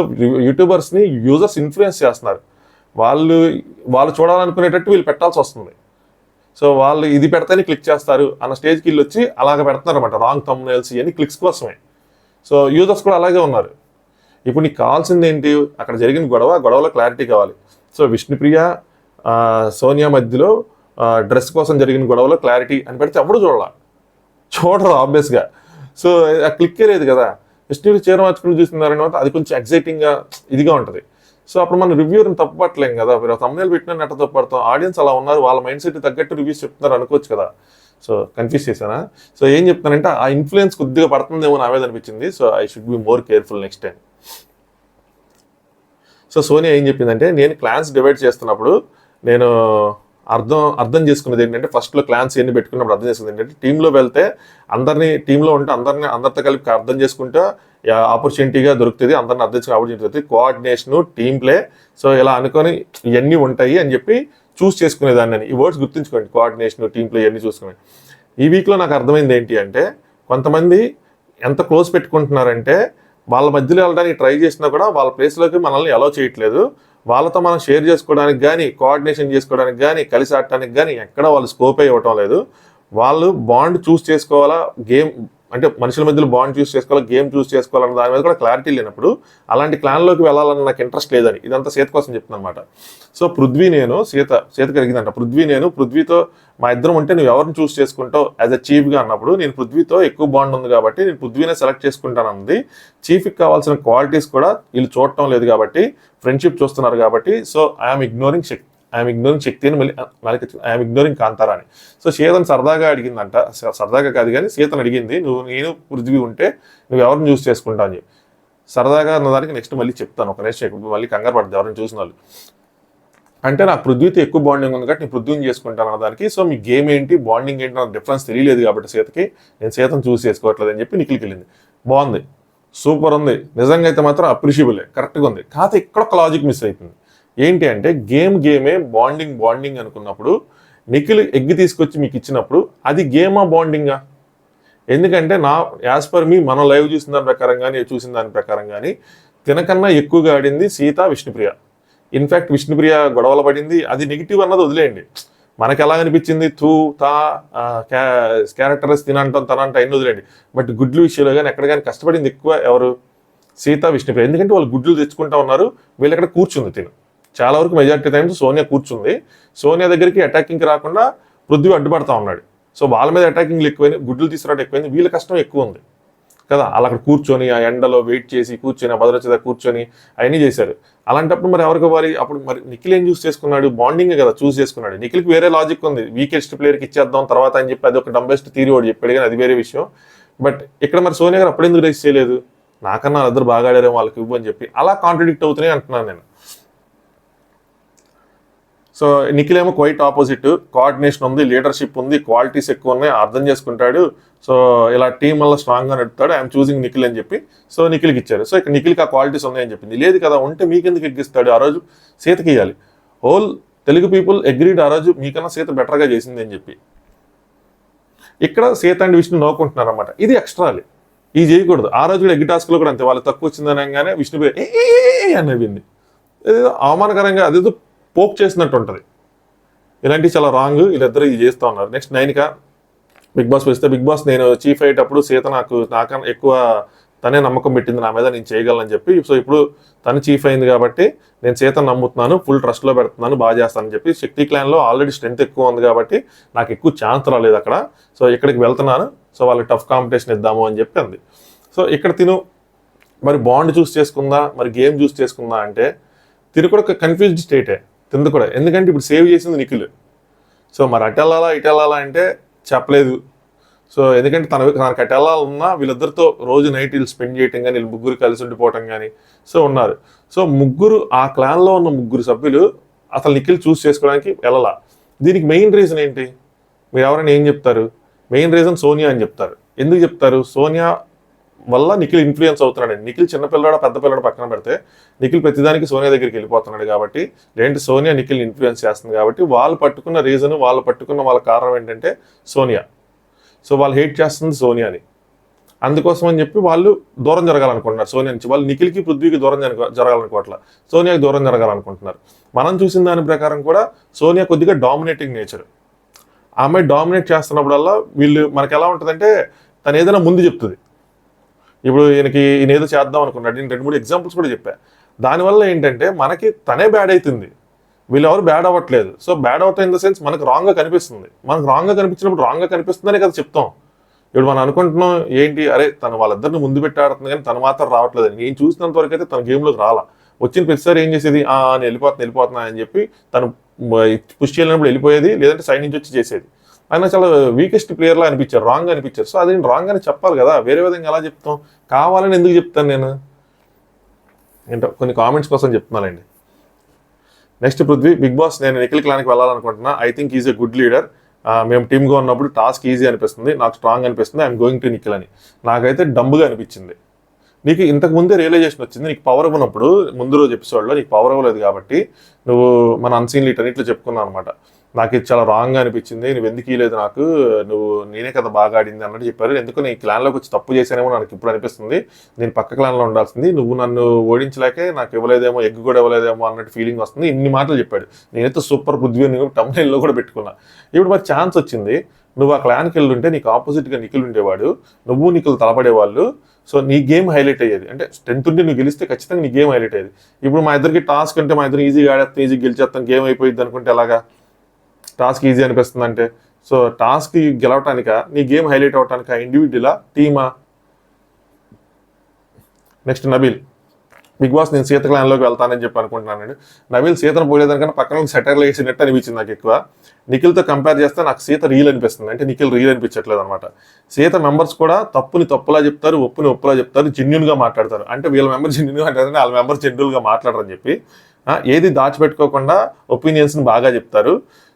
యూట్యూబర్స్ని యూజర్స్ ఇన్ఫ్లుయెన్స్ చేస్తున్నారు. వాళ్ళు చూడాలనుకునేటట్టు వీళ్ళు పెట్టాల్సి వస్తుంది. సో వాళ్ళు ఇది పెడితేనే క్లిక్ చేస్తారు అన్న స్టేజ్కి వీళ్ళు వచ్చి అలాగ పెడుతున్నారు అనమాట, రాంగ్ థంబ్నెయిల్స్ ఇవన్నీ క్లిక్స్ కోసమే. సో యూజర్స్ కూడా అలాగే ఉన్నారు. ఇప్పుడు నీకు కావాల్సింది ఏంటి? అక్కడ జరిగిన గొడవలో క్లారిటీ కావాలి. సో విష్ణుప్రియ సోనియా మధ్యలో డ్రెస్ కోసం జరిగిన గొడవలో క్లారిటీ అని పెడితే ఎవడు చూడరు ఆబ్వియస్గా. సో ఆ క్లిక్కే లేదు కదా. విష్ణుప్రియ చీర మార్చుకుని చూస్తున్నారని అది కొంచెం ఎగ్జైటింగ్గా ఇదిగా ఉంటుంది. సో అప్పుడు మనం రివ్యూని తప్పుపట్టలేం కదా. మీరు తమ్మునేల్ పెట్టిన నెట్ట తప్పుపడతాం. ఆడియన్స్ అలా ఉన్నారు, వాళ్ళ మైండ్ సెట్ తగ్గట్టు రివ్యూస్ చెప్తున్నారు అనుకోవచ్చు కదా. సో కన్ఫ్యూజ్ చేశానా? సో ఏం చెప్తానంటే ఆ ఇన్ఫ్లుయెన్స్ కొద్దిగా పడుతుందేమో నావేది అనిపించింది. So I should be more careful next time. So Sonia ఏం చెప్పిందంటే, నేను క్లాన్స్ డివైడ్ చేస్తున్నప్పుడు నేను అర్థం చేసుకున్నది ఏంటంటే, ఫస్ట్లో క్లాన్స్ ఎన్ని పెట్టుకున్నప్పుడు అర్థం చేసుకున్నది ఏంటంటే, టీంలో వెళ్తే టీంలో ఉంటే అందరితో కలిపి అర్థం చేసుకుంటే ఆపర్చునిటీగా దొరుకుతుంది, అందరిని అర్థం చేసుకునే ఆపర్చునిటీ దొరుకుతుంది, కోఆర్డినేషను, టీం ప్లే. సో ఇలా అనుకొని ఇవన్నీ ఉంటాయి అని చెప్పి చూస్ చేసుకునేదాన్ని. ఈ వర్డ్స్ గుర్తుంచుకోండి, కోఆర్డినేషను, టీం ప్లే ఇవన్నీ చూసుకునేది. ఈ వీక్లో నాకు అర్థమైంది ఏంటి అంటే, కొంతమంది ఎంత క్లోజ్ పెట్టుకుంటున్నారంటే వాళ్ళ మధ్యలో వెళ్ళడానికి ట్రై చేసినా కూడా వాళ్ళ ప్లేస్లోకి మనల్ని అలౌ చేయట్లేదు. వాళ్ళతో మనం షేర్ చేసుకోవడానికి కానీ, కోఆర్డినేషన్ చేసుకోవడానికి కానీ, కలిసి ఆడటానికి కానీ ఎక్కడ వాళ్ళు స్కోపే ఇవ్వటం లేదు. వాళ్ళు బాండ్ చూస్ చేసుకోవాలా, గేమ్ అంటే మనుషుల మధ్యలో బాండ్ చూస్ చేసుకోవాలా, గేమ్ చూస్ చేసుకోవాలన్న దాని మీద కూడా క్లారిటీ లేనప్పుడు అలాంటి క్లాన్లోకి వెళ్ళాలని నాకు ఇంట్రెస్ట్ లేదని. ఇదంతా సీత కోసం చెప్తున్నాను అనమాట. సో సీత కలిగిందంట. పృథ్వీతో మా ఇద్దరం ఉంటే నువ్వు ఎవరిని చూస్ చేసుకుంటావు యాజ్ అ చీఫ్గా అన్నప్పుడు, నేను పృథ్వీతో ఎక్కువ బాండ్ ఉంది కాబట్టి నేను పృథ్వీనే సెలెక్ట్ చేసుకుంటాను అన్నది. చీఫ్కి కావాల్సిన క్వాలిటీస్ కూడా వీళ్ళు చూడటం లేదు కాబట్టి, ఫ్రెండ్షిప్ చూస్తున్నారు కాబట్టి. సో ఐఎమ్ ఇగ్నోరింగ్ శక్తి అని మళ్ళీ ఐఎమ్ ఇగ్నోరింగ్ కాంతారా అని. సో సీతను సరదాగా అడిగిందంట, సరదాగా కాదు కానీ సీతను అడిగింది, నేను పృథ్వీ ఉంటే నువ్వు ఎవరిని చూస్ చేసుకుంటా అని చెప్పి. సరదాగా అన్నదానికి నెక్స్ట్ మళ్ళీ చెప్తాను, ఒక నెక్స్ట్ మళ్ళీ కంగారు పడుతుంది ఎవరిని చూసిన వాళ్ళు. అంటే నాకు పృథ్వీతో ఎక్కువ బాండింగ్ ఉంది కాబట్టి నేను పృథ్వీని చేసుకుంటాను అన్నదానికి. సో మీ గేమ్ ఏంటి, బాండింగ్ ఏంటి, నాకు డిఫరెన్స్ తెలియలేదు కాబట్టి సీతకి నేను సీతను చూస్ చేసుకోవట్లేదు అని చెప్పి నిఖిల్కి వెళ్ళింది. బాగుంది, సూపర్ ఉంది, నిజంగా అయితే మాత్రం అప్రిషియబులే, కరెక్ట్గా ఉంది. కాకపోతే ఇక్కడ ఒక లాజిక్ మిస్ అవుతుంది. ఏంటి అంటే గేమే బాండింగ్ అనుకున్నప్పుడు నిఖిల్ ఎగ్ తీసుకొచ్చి మీకు ఇచ్చినప్పుడు అది గేమా బాండింగా? ఎందుకంటే యాజ్ పర్ మీ మనం లైవ్ చూసిన దాని ప్రకారం కానీ చూసిన దాని ప్రకారం కానీ తినకన్నా ఎక్కువగా ఆడింది సీత, విష్ణుప్రియ. ఇన్ఫ్యాక్ట్ విష్ణుప్రియ గొడవలు పడింది, అది నెగిటివ్ అన్నది వదిలేయండి. మనకు ఎలా అనిపించింది, క్యారెక్టర్స్ తినంటాం తనంట అన్ని వదిలేండి. బట్ గుడ్లు విషయంలో కానీ ఎక్కడ కానీ కష్టపడింది ఎక్కువ ఎవరు? సీత, విష్ణుప్రియ. ఎందుకంటే వాళ్ళు గుడ్లు తెచ్చుకుంటా ఉన్నారు, వీళ్ళు ఎక్కడ కూర్చుంది తిను. చాలా వరకు మెజారిటీ టైమ్స్ సోనియా కూర్చుంది. సోనియా దగ్గరికి అటాకింగ్కి రాకుండా పృథ్వీ అడ్డుపడతా ఉన్నాడు. సో వాళ్ళ మీద అటాకింగ్లు ఎక్కువైంది, గుడ్లు తీసుకురావడం ఎక్కువైంది, వీళ్ళ కష్టం ఎక్కువ ఉంది కదా. అలా అక్కడ కూర్చొని ఆ ఎండలో వెయిట్ చేసి కూర్చొని ఆ భద్రత కూర్చొని అవన్నీ చేశారు. అలాంటప్పుడు మరి ఎవరికి వారి అప్పుడు మరి నిఖిల్ ఏం చూస్ చేసుకున్నాడు? బాండింగ్ కదా చూస్ చేసుకున్నాడు. నిఖిల్కి వేరే లాజిక్ ఉంది, వీకెస్ట్ ప్లేయర్కి ఇచ్చేద్దాం తర్వాత అని చెప్పి అది ఒక డంబెస్ట్ థియరీ వాడు చెప్పాడు, కానీ అది వేరే విషయం. బట్ ఇక్కడ మరి సోనియా గారు అప్పుడెందుకు రైస్ చేయలేదు? నాకన్నా వాళ్ళిద్దరు బాగా ఆడారేమో వాళ్ళకి ఇవ్వు అని చెప్పి అలా కాంట్రడిక్ట్ అవుతున్నాయి అంటున్నాను నేను. సో నిఖిల్ ఏమో క్వైట్ ఆపోజిట్, కోఆర్డినేషన్ ఉంది, లీడర్షిప్ ఉంది, క్వాలిటీస్ ఎక్కువ ఉన్నాయి, అర్థం చేసుకుంటాడు. సో ఇలా టీం వల్ల స్ట్రాంగ్గా నడుపుతాడు, ఐఎమ్ చూసింగ్ నిఖిల్ అని చెప్పి సో నిఖిల్కి ఇచ్చారు. సో ఇక్కడ నిఖిల్కి ఆ క్వాలిటీస్ ఉన్నాయని చెప్పింది. లేదు కదా, ఉంటే మీకెందుకు ఎగ్గిస్తాడు? ఆ రోజు సీతకి ఇవ్వాలి. హోల్ తెలుగు పీపుల్ అగ్రీడ్ ఆ రోజు మీకన్నా సీత బెటర్గా చేసింది అని చెప్పి. ఇక్కడ సీత అండ్ విష్ణు నవ్వుకుంటున్నారు అనమాట. ఇది ఎక్స్ట్రాలే, ఇది చేయకూడదు. ఆ రోజు కూడా ఎగ్ టాస్క్లో కూడా అంతే, వాళ్ళు తక్కువ వచ్చిందనగానే విష్ణు అని నవ్వింది. ఏదో అవమానకరంగా అదేదో పోక్ చేసినట్టు ఉంటుంది. ఇలాంటివి చాలా రాంగ్, వీళ్ళిద్దరు ఇది చేస్తూ ఉన్నారు. నెక్స్ట్ నైనిక బిగ్ బాస్ వస్తే, బిగ్ బాస్ నేను చీఫ్ అయ్యేటప్పుడు సీత నాకన్నా ఎక్కువ తనే నమ్మకం పెట్టింది నా మీద, నేను చేయగలను చెప్పి. సో ఇప్పుడు తను చీఫ్ అయింది కాబట్టి నేను సీతను నమ్ముతున్నాను, ఫుల్ ట్రస్ట్లో పెడుతున్నాను, బాగా చేస్తానని చెప్పి. శక్తి క్లాన్లో ఆల్రెడీ స్ట్రెంత్ ఎక్కువ ఉంది కాబట్టి నాకు ఎక్కువ ఛాన్స్ రాలేదు అక్కడ. సో ఇక్కడికి వెళ్తున్నాను, సో వాళ్ళకి టఫ్ కాంపిటీషన్ ఇద్దాము అని చెప్పి అంది. సో ఇక్కడ తిను మరి బాండ్ చూస్ చేసుకుందా, మరి గేమ్ చూస్ చేసుకుందా అంటే తిను కూడా ఒక కన్ఫ్యూజ్డ్ స్టేటే తింది కూడా. ఎందుకంటే ఇప్పుడు సేవ్ చేసింది నిఖిల్. సో మరి అటు వెళ్ళాలా అంటే చెప్పలేదు. సో ఎందుకంటే తనకు అటు వెళ్ళాలన్నా వీళ్ళిద్దరితో రోజు నైట్ వీళ్ళు స్పెండ్ చేయటం కానీ, వీళ్ళు ముగ్గురు కలిసి ఉండిపోవటం కానీ సో ఉన్నారు. సో ముగ్గురు ఆ క్లాన్లో ఉన్న ముగ్గురు సభ్యులు అసలు నిఖిల్ చూస్ చేసుకోవడానికి వెళ్ళాలా. దీనికి మెయిన్ రీజన్ ఏంటి? మీరు ఎవరైనా ఏం చెప్తారు? మెయిన్ రీజన్ సోనియా అని చెప్తారు. ఎందుకు చెప్తారు? సోనియా వల్ల నిఖిల్ ఇన్ఫ్లుయెన్స్ అవుతున్నాడు. నిఖిల్ చిన్నపిల్లడు పెద్ద పిల్లడు పక్కన పెడితే నిఖిల్ ప్రతిదానికి సోనియా దగ్గరికి వెళ్ళిపోతున్నాడు కాబట్టి, లేదంటే సోనియా నిఖిల్ ఇన్ఫ్లుయెన్స్ చేస్తుంది కాబట్టి వాళ్ళు పట్టుకున్న రీజన్, వాళ్ళు పట్టుకున్న వాళ్ళ కారణం ఏంటంటే సోనియా. సో వాళ్ళు హేట్ చేస్తుంది సోనియాని. అందుకోసం అని చెప్పి వాళ్ళు దూరం జరగాలనుకుంటున్నారు సోనియా నుంచి. వాళ్ళు నిఖిల్కి పృథ్వీకి దూరం జరగాలనుకోవట్లా, సోనియాకి దూరం జరగాలనుకుంటున్నారు. మనం చూసిన దాని ప్రకారం కూడా సోనియా కొద్దిగా డామినేటింగ్ నేచర్. ఆ అమ్మాయి డామినేట్ చేస్తున్నప్పుడల్లా వీళ్ళు మనకి ఎలా ఉంటుందంటే తను ఏదైనా ముందు చెప్తుంది. ఇప్పుడు ఈయన ఏదో చేద్దాం అనుకున్నాడు, నేను 2-3 ఎగ్జాంపుల్స్ కూడా చెప్పా. దానివల్ల ఏంటంటే మనకి తనే బ్యాడ్ అవుతుంది, వీళ్ళు ఎవరు బ్యాడ్ అవ్వట్లేదు. సో బ్యాడ్ అవుతాయి ఇన్ ద సెన్స్ మనకు రాంగ్గా కనిపిస్తుంది. మనకు రాంగ్గా కనిపించినప్పుడు రాంగ్గా కనిపిస్తుందనే కదా చెప్తాం. ఇప్పుడు మనం అనుకుంటున్నాం ఏంటి, అరే తను వాళ్ళిద్దరిని ముందు పెట్టి ఆడుతుంది కానీ తను మాత్రం రావట్లేదు. నేను చూసినంత వరకు అయితే తన గేమ్లోకి రాలా. వచ్చిన ప్రతిసారి ఏం చేసేది, నేను వెళ్ళిపోతున్నా అని చెప్పి తను పుష్ చేయలేనప్పుడు వెళ్ళిపోయేది, లేదంటే సైడ్ నుంచి వచ్చి చేసేది. ఆయన చాలా వీకెస్ట్ ప్లేయర్లా అనిపించారు, రాంగ్ అనిపించారు. సో అది నేను రాంగ్ అని చెప్పాలి కదా, వేరే విధంగా ఎలా చెప్తాం? కావాలని ఎందుకు చెప్తాను నేను? ఏంటో కొన్ని కామెంట్స్ కోసం చెప్తున్నానండి. నెక్స్ట్ పృథ్వీ, బిగ్ బాస్ నేను నిఖిల్ క్లాన్కి వెళ్ళాలనుకుంటున్నా. I think is a good leader. మేము టీమ్గా ఉన్నప్పుడు టాస్క్ ఈజీ అనిపిస్తుంది, నాకు స్ట్రాంగ్ అనిపిస్తుంది. ఐఎమ్ గోయింగ్ టు నిఖిల్ అని. నాకైతే డంబుగా అనిపించింది. నీకు ఇంతకు ముందే రియలైజేషన్ వచ్చింది, నీకు పవర్ ఇవ్వనప్పుడు ముందు రోజు ఎపిసోడ్లో నీకు పవర్ ఇవ్వలేదు కాబట్టి నువ్వు మన అన్సీన్ లీట్ అన్నిట్లో చెప్పుకున్నావు అనమాట. నాకు ఇది చాలా రాంగ్గా అనిపించింది, నువ్వు ఎందుకు ఇవ్వలేదు నాకు, నేనే కదా బాగా ఆడింది అన్నట్టు చెప్పారు. ఎందుకు నేను క్లాన్లోకి వచ్చి తప్పు చేశానేమో నాకు ఇప్పుడు అనిపిస్తుంది, నేను పక్క క్లాన్లో ఉండాల్సింది, నువ్వు నన్ను ఓడించలేకే నాకు ఇవ్వలేదేమో, ఎగ్ కూడా ఇవ్వలేదేమో అన్నట్టు ఫీలింగ్ వస్తుంది. ఇన్ని మాటలు చెప్పాడు. నేనైతే సూపర్ పృథ్వీ అని టంబ్నెయిల్లో కూడా పెట్టుకున్నా. ఇప్పుడు మరి ఛాన్స్ వచ్చింది, నువ్వు ఆ క్లాన్కి వెళ్ళుంటే నీకు ఆపోజిట్గా నిఖిల్ ఉండేవాడు, నువ్వు నిఖిల్ తలపడేవాళ్ళు. సో నీ గేమ్ హైలైట్ అయ్యేది. అంటే స్ట్రెంత్ ఉంటే నువ్వు గెలిస్తే ఖచ్చితంగా నీ గేమ్ హైలైట్ అయ్యేది. ఇప్పుడు మా ఇద్దరికి టాస్క్ అంటే మా ఇద్దరు ఈజీగా ఆడేస్తాం, ఈజీగా గెలిచేస్తాం, గేమ్ అయిపోయింది అనుకుంటే ఎలాగా? టాస్క్ ఈజీ అనిపిస్తుంది అంటే సో టాస్క్ గెలవటానిక, నీ గేమ్ హైలైట్ అవటానిక, ఇండివిజువలా, టీమా? నెక్స్ట్ నబీల్, బిగ్ బాస్ నేను సీత క్లాన్లోకి వెళ్తానని చెప్పి అనుకుంటున్నాను. నబీల్ సీతను పోలేదానికన్నా పక్కన సెటర్లు వేసినట్టు అనిపించింది నాకు ఎక్కువ. నిఖిల్తో కంపేర్ చేస్తే నాకు సీత రీల్ అనిపిస్తుంది, అంటే నిఖిల్ రీల్ అనిపించట్లేదు అనమాట. సీత మెంబర్స్ కూడా తప్పుని తప్పులా చెప్తారు, ఒప్పుని ఒప్పులా చెప్తారు, జెన్యున్గా మాట్లాడతారు. అంటే వీళ్ళ మెంబర్ జెన్యున్గా మాట్లాడతారు, వాళ్ళ మెంబర్ జెన్యున్గా మాట్లాడరని చెప్పి ఏది దాచిపెట్టుకోకుండా ఒపీనియన్స్ని బాగా చెప్తారు.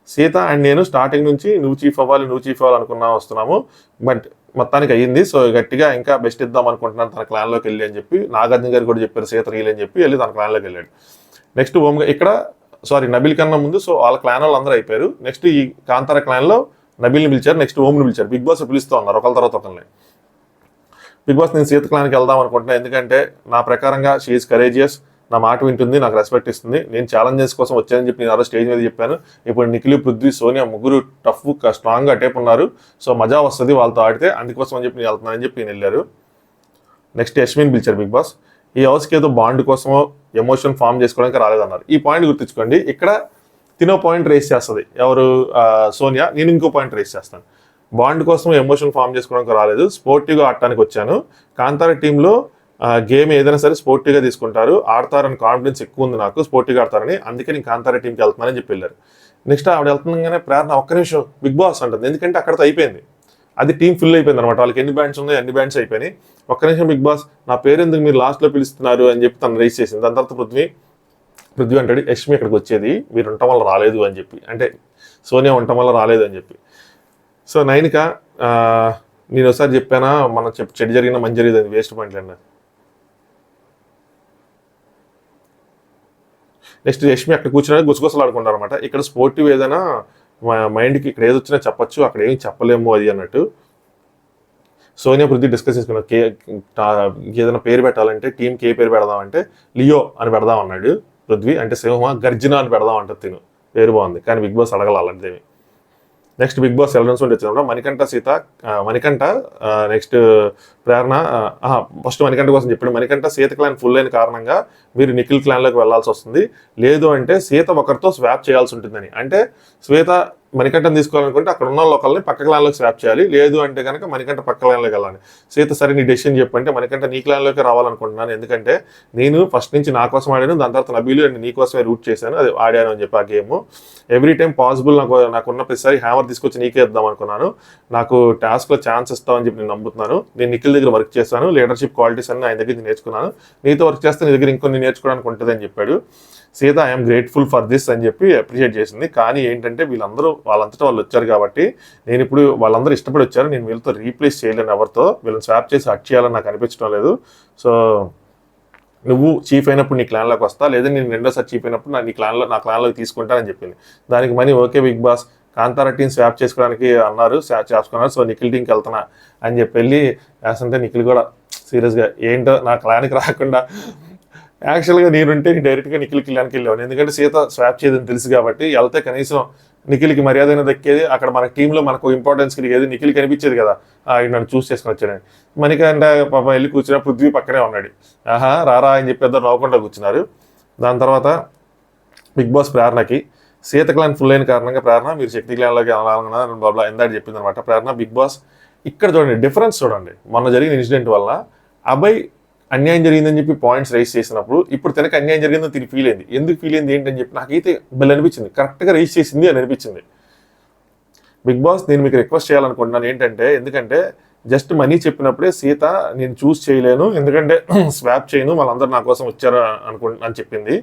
సీత అండ్ నేను స్టార్టింగ్ నుంచి నువ్వు చీఫ్ అవ్వాలి అనుకున్నా వస్తున్నాము, బట్ మొత్తానికి అయ్యింది. సో గట్టిగా ఇంకా బెస్ట్ ఇద్దాం అనుకుంటున్నాను తన క్లాన్లోకి వెళ్ళి అని చెప్పి నాగార్జున గారు కూడా చెప్పారు సీత రీల్ అని చెప్పి వెళ్ళి తన క్లాన్లోకి వెళ్ళాడు. నెక్స్ట్ ఓమ్గా ఇక్కడ సారీ నబిల్ కన్నా ముందు సో వాళ్ళ క్లాన్ వాళ్ళు అందరూ అయిపోయారు. నెక్స్ట్ ఈ కాంతార క్లాన్లో నబిల్ని పిలిచారు, నెక్స్ట్ ఓమ్ని పిలిచారు. బిగ్ బాస్ పిలుస్తూ ఉన్నారు ఒకళ్ళ తర్వాత ఒకరిని. బిగ్ బాస్ నేను సీత క్లాన్కి వెళ్దాం అనుకుంటున్నాను, ఎందుకంటే నా ప్రకారంగా షీఈస్ కరేజియస్, నా మాట వింటుంది, నాకు రెస్పెక్ట్ ఇస్తుంది, నేను ఛాలెంజెస్ కోసం వచ్చానని చెప్పి నేను ఆ స్టేజ్ మీద చెప్పాను. ఇప్పుడు నిఖిల్, పృథ్వీ, సోనియా ముగ్గురు టఫ్ స్ట్రాంగ్గా అటేప్ ఉన్నారు, సో మజా వస్తుంది వాళ్ళతో ఆడితే, అందుకోసం అని చెప్పి నేను వెళ్తున్నానని చెప్పి నేను వెళ్ళారు. నెక్స్ట్ యష్మిన్ పిలిచారు బిగ్ బాస్. ఈ హౌస్కి ఏదో బాండ్ కోసమో ఎమోషన్ ఫామ్ చేసుకోవడానికి రాలేదన్నారు. ఈ పాయింట్ గుర్తుంచుకోండి. ఇక్కడ తినో పాయింట్ రేస్ చేస్తుంది ఎవరు, సోనియా. నేను ఇంకో పాయింట్ రేస్ చేస్తాను. బాండ్ కోసం ఎమోషన్ ఫామ్ చేసుకోవడానికి రాలేదు, స్పోర్టివ్గా ఆడటానికి వచ్చాను. కాంతార టీంలో గేమ్ ఏదైనా సరే స్పోర్టివ్గా తీసుకుంటారు, ఆడతారని కాన్ఫిడెన్స్ ఎక్కువ ఉంది నాకు, స్పోర్టివ్గా ఆడతారని, అందుకే నేను కాంతార టీంకి వెళ్తున్నానని చెప్పి వెళ్ళారు. నెక్స్ట్ ఆవిడ వెళ్తుండగానే ప్రేరణ ఒక్క నిమిషం బిగ్ బాస్ అంటుంది, ఎందుకంటే అక్కడతో అయిపోయింది, అది టీం ఫుల్ అయిపోయింది అనమాట. వాళ్ళకి ఎన్ని బ్యాండ్స్ ఉన్నాయో అన్ని బ్యాండ్స్ అయిపోయినాయి. ఒక్క నిమిషం బిగ్ బాస్, నా పేరు ఎందుకు మీరు లాస్ట్లో పిలుస్తున్నారు అని చెప్పి తను రైస్ చేసింది. దాని తర్వాత పృథ్వీ అంటాడు యష్మి ఇక్కడికి వచ్చేది మీరు ఉండటం వల్ల రాలేదు అని చెప్పి, అంటే సోనియా ఉండటం వల్ల రాలేదు అని చెప్పి. సో నైనిక, నేను ఒకసారి చెప్పానా మనం చెడు జరిగిన మంచి జరిగింది, వేస్ట్ పాయింట్లు అన్నా. నెక్స్ట్ యష్మి అక్కడ కూర్చుని గుసగుసలు ఆడుకుంటారు అనమాట. ఇక్కడ స్పోర్టివ్ ఏదైనా మైండ్కి ఇక్కడ ఏది వచ్చినా చెప్పచ్చు, అక్కడ ఏం చెప్పలేము అది అన్నట్టు. సోనియా పృథ్వీ డిస్కస్ చేసుకున్నారు, ఏదైనా పేరు పెట్టాలంటే టీంకి ఏ పేరు పెడదామంటే లియో అని పెడదాం అన్నాడు పృథ్వీ. అంటే సింహ గర్జన అని పెడదాం అంటారు, తిను పేరు బాగుంది, కానీ బిగ్ బాస్ అడగాలి అలాంటిదేమి. నెక్స్ట్ బిగ్ బాస్ ఎలవెన్స్ ఉండి వచ్చినప్పుడు మణికంఠ నెక్స్ట్ ప్రేరణ, ఫస్ట్ మణికంఠ కోసం చెప్పాడు. మణికంఠ సీత క్లాన్ ఫుల్ అయిన కారణంగా మీరు నిఖిల్ క్లాన్లోకి వెళ్లాల్సి వస్తుంది, లేదు అంటే సీత ఒకరితో స్వాప్ చేయాల్సి ఉంటుందని. అంటే శ్వేత మణికంఠను తీసుకోవాలనుకుంటే అక్కడ ఉన్న లోకల్ని పక్క క్లాన్లోకి స్వాప్ చేయాలి, లేదు అంటే కనుక మణికంఠ పక్క క్లాన్లోకి వెళ్ళాలి. సీత సరే నీ డెసిషన్ చెప్పంటే మణికంఠ నీ క్లాన్లోకి రావాలనుకుంటున్నాను, ఎందుకంటే నేను ఫస్ట్ నుంచి నా కోసం ఆడాను, దాని తర్వాత నబీలు అండ్ నీ కోసమే రూట్ చేశాను, అది ఆడాను అని చెప్పి ఆ గేమ్. ఎవ్రీ టైం పాసిబుల్ నాకున్న ప్రతిసారి హ్యామర్ తీసుకొచ్చి నీకే ఇద్దాం అనుకున్నాను, నాకు టాస్క్లో ఛాన్స్ ఇస్తామని చెప్పి నేను నమ్ముతున్నాను. నేను నిఖిల్ దగ్గర వర్క్ చేశాను, లీడర్షిప్ క్వాలిటీస్ అన్ని ఆయన దగ్గర నేర్చుకున్నాను, నీతో వర్క్ చేస్తే నీ దగ్గర ఇంకొన్ని నేర్చుకోవడానికి ఉంటుంది అని చెప్పాడు. Sita I'm grateful for this అని చెప్పి అప్రిషియేట్ చేసింది. కానీ ఏంటంటే వీళ్ళందరూ వాళ్ళంతటా వాళ్ళు వచ్చారు కాబట్టి, నేను ఇప్పుడు వాళ్ళందరూ ఇష్టపడి వచ్చారు, నేను వీళ్ళతో రీప్లేస్ చేయలేను, ఎవరితో వీళ్ళని స్వాప్ చేసి హట్ చేయాలని నాకు అనిపించడం లేదు. సో నువ్వు చీఫ్ అయినప్పుడు నీ క్లాన్లోకి వస్తా, లేదా నేను రెండోసారి చీఫ్ అయినప్పుడు నా క్లాన్లోకి తీసుకుంటానని చెప్పింది. దానికి money okay Bigg Boss, Kantara team swap చేసుకోవడానికి అన్నారు, చేసుకున్నారు, సో నిఖిల్ టీంకి వెళ్తున్నా అని చెప్పి వెళ్ళి వేస్తుంటే నిఖిల్ కూడా సీరియస్గా ఏంటో నా క్లాన్కి రాకుండా, యాక్చువల్గా నేనుంటే నేను డైరెక్ట్గా నిఖిల్ క్లాన్కి వెళ్ళాను, ఎందుకంటే సీత స్వాప్ చేయదని తెలుసు కాబట్టి, వెళ్తే కనీసం నిఖిల్కి మర్యాద అయినా దక్కేది, అక్కడ మన టీంలో మనకు ఇంపార్టెన్స్ కలిగేది, నిఖిల్ కనిపించేది కదా నన్ను చూస్ చేసుకుని వచ్చాడని. మణికంటే పాపం వెళ్ళి కూర్చున్నా, పృథ్వీ పక్కనే ఉన్నాడు, రారా అని చెప్పి ఇద్దరు నవ్వకుండా కూర్చున్నారు. దాని తర్వాత బిగ్ బాస్ ప్రేరణకి సీత క్లాన్ ఫుల్ అయిన కారణంగా ప్రేరణ మీరు శక్తి క్లాన్లోకి వెళ్ళాలన్నా బాబా ఎందాక చెప్పింది అనమాట ప్రేరణ. బిగ్ బాస్ ఇక్కడ చూడండి డిఫరెన్స్ చూడండి, మొన్న జరిగిన ఇన్సిడెంట్ వల్ల అబ్బాయి అన్యాయం జరిగిందని చెప్పి పాయింట్స్ రైస్ చేసినప్పుడు ఇప్పుడు తనకి అన్యాయం జరిగిందని తిరిగి ఫీల్ అయింది. ఎందుకు ఫీల్ అయింది ఏంటని చెప్పి నాకైతే బెల్ అనిపించింది, కరెక్ట్గా రైస్ చేసింది అని అనిపించింది. బిగ్ బాస్ నేను మీకు రిక్వెస్ట్ చేయాలనుకుంటున్నాను ఏంటంటే, ఎందుకంటే జస్ట్ మనీ చెప్పినప్పుడే సీత నేను చూస్ చేయలేను, ఎందుకంటే స్వాప్ చేయను, వాళ్ళందరూ నా కోసం వచ్చారు అని చెప్పింది.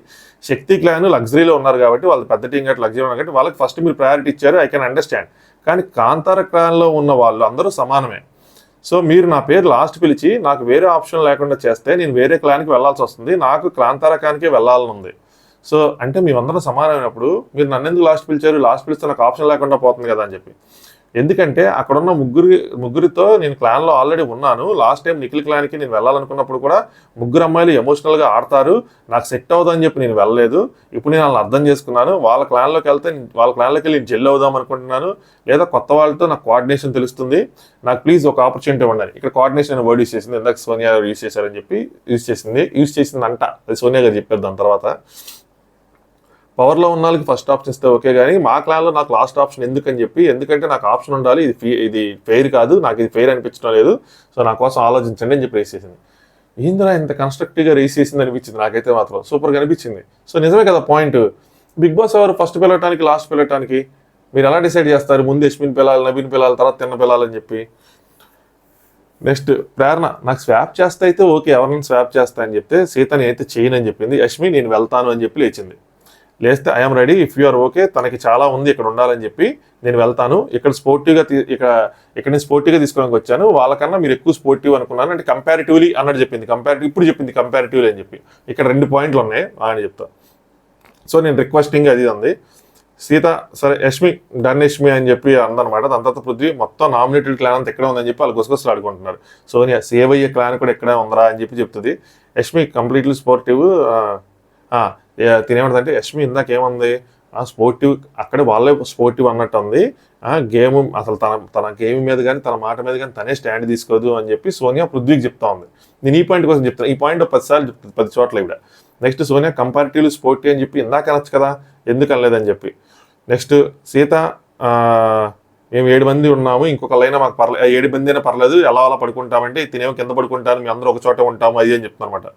శక్తి క్లాన్ లగ్జరీలో ఉన్నారు కాబట్టి, వాళ్ళు పెద్ద టీం కాబట్టి లగ్జరీ ఉన్నారు కాబట్టి వాళ్ళకి ఫస్ట్ మీరు ప్రయారిటీ ఇచ్చారు, ఐ కెన్ అండర్స్టాండ్. కానీ కాంతార క్లాన్లో ఉన్న వాళ్ళు అందరూ సమానమే. సో మీరు నా పేరు లాస్ట్ పిలిచి నాకు వేరే ఆప్షన్ లేకుండా చేస్తే నేను వేరే క్లాన్కి వెళ్ళాల్సి వస్తుంది, నాకు కాంతార క్లాన్కే వెళ్ళాలని ఉంది. సో అంటే మేమందరం సమానమైనప్పుడు మీరు నన్ను ఎందుకు లాస్ట్ పిలిచారు, లాస్ట్ పిలిస్తే నాకు ఆప్షన్ లేకుండా పోతుంది కదా అని చెప్పి. ఎందుకంటే అక్కడున్న ముగ్గురితో నేను క్లాన్లో ఆల్రెడీ ఉన్నాను. లాస్ట్ టైం నిఖిల్ క్లాన్కి నేను వెళ్ళాలనుకున్నప్పుడు కూడా ముగ్గురు అమ్మాయిలు ఎమోషనల్గా ఆడతారు, నాకు సెట్ అవుతుందని చెప్పి నేను వెళ్ళలేదు. ఇప్పుడు నేను వాళ్ళని అర్థం చేసుకున్నాను, వాళ్ళ క్లాన్లోకి వెళ్తే వాళ్ళ క్లాన్లోకి వెళ్ళి నేను జెల్ అవుదాం అనుకుంటున్నాను, లేదా కొత్త వాళ్ళతో నాకు కోఆర్డినేషన్ తెలుస్తుంది, నాకు ప్లీజ్ ఒక ఆపర్చునిటీ ఇవ్వండి. ఇక్కడ కోఆర్డినేషన్ వర్డ్ యూస్ చేసింది, ఇందాక సోనియా గారు యూస్ చేశారని చెప్పి యూస్ చేసిందంట, అది సోనియా గారు చెప్పారు. దాని తర్వాత పవర్లో ఉన్న వాళ్ళకి ఫస్ట్ ఆప్షన్ ఇస్తే ఓకే, కానీ మా క్లాన్లో నాకు లాస్ట్ ఆప్షన్ ఎందుకని చెప్పి, ఎందుకంటే నాకు ఆప్షన్ ఉండాలి, ఇది ఫెయిర్ కాదు, నాకు ఇది ఫెయిర్ అనిపించడం లేదు, సో నా కోసం ఆలోచించండి అని చెప్పి రేస్ చేసింది. ఏంద్రా ఇంత కన్స్ట్రక్టివ్గా రేస్ చేసింది అనిపించింది నాకైతే, మాత్రం సూపర్గా అనిపించింది. సో నిజమే కదా పాయింట్, బిగ్ బాస్ ఎవరు ఫస్ట్ పిలవటానికి లాస్ట్ పిలవటానికి మీరు ఎలా డిసైడ్ చేస్తారు, ముందు యష్మిన్ పిలాలి, నబీన్ పిలాలి, తర్వాత తిన్న పిలాలని చెప్పి. నెక్స్ట్ ప్రేరణ నాకు స్వాప్ చేస్తే అయితే ఓకే, ఎవరిని స్వాప్ చేస్తా అని చెప్తే సీతని అయితే చేయను అని చెప్పింది. యష్మి నేను వెళ్తాను అని చెప్పి లేచింది. లేస్తే I'm ready if you are okay, తనకి చాలా ఉంది ఇక్కడ ఉండాలని చెప్పి, నేను వెళ్తాను, ఇక్కడ స్పోర్టివ్గా నేను స్పోర్టివ్గా తీసుకోవడానికి వచ్చాను, వాళ్ళకన్నా మీరు ఎక్కువ స్పోర్టివ్ అనుకున్నాను అంటే కంపారిటివ్లీ అన్నట్టు చెప్పింది. ఇప్పుడు చెప్పింది కంపారిటివ్లీ అని చెప్పి. ఇక్కడ 2 పాయింట్లు ఉన్నాయి ఆయన చెప్తా. సో నేను రిక్వెస్టింగ్ అది ఉంది. సీత సరే యష్మి డన్ యష్మి అని చెప్పి అందనమాట. దాని తర్వాత పృథ్వీ మొత్తం నామినేటెడ్ క్లాన్ అంతా ఎక్కడ ఉందని చెప్పి వాళ్ళు గుసగుసలు ఆడుకుంటున్నారు. సోనియా సేవ్ అయ్యే క్లాన్ కూడా ఎక్కడే ఉందరా అని చెప్పి చెప్తుంది. Yashmi completely sportive. తినేమంటే యష్మి ఇందాక ఏముంది స్పోర్టివ్, అక్కడే వాళ్ళే స్పోర్టివ్ అన్నట్టు ఉంది. గేమ్ అసలు తన గేమ్ మీద కానీ తన మాట మీద కానీ తనే స్టాండ్ తీసుకోదు అని చెప్పి సోనియా పృథ్వీకి చెప్తా ఉంది. నేను ఈ పాయింట్ కోసం చెప్తాను. ఈ పాయింట్ 10 సార్లు చెప్తుంది 10 చోట్ల ఇవిడ. నెక్స్ట్ సోనియా కంపారిటివ్లీ స్పోర్టివ్ అని చెప్పి ఇందాక అనొచ్చు కదా, ఎందుకు అనలేదని చెప్పి. నెక్స్ట్ సీత మేము 7 మంది ఉన్నాము, ఇంకొకళ్ళైనా మాకు పర్లేదు, 7 మంది అయినా పర్లేదు, ఎలా అలా పడుకుంటామంటే తినేమో కింద పడుకుంటాను, మేము అందరూ ఒక చోట ఉంటాము అది అని చెప్తున్నారు అనమాట.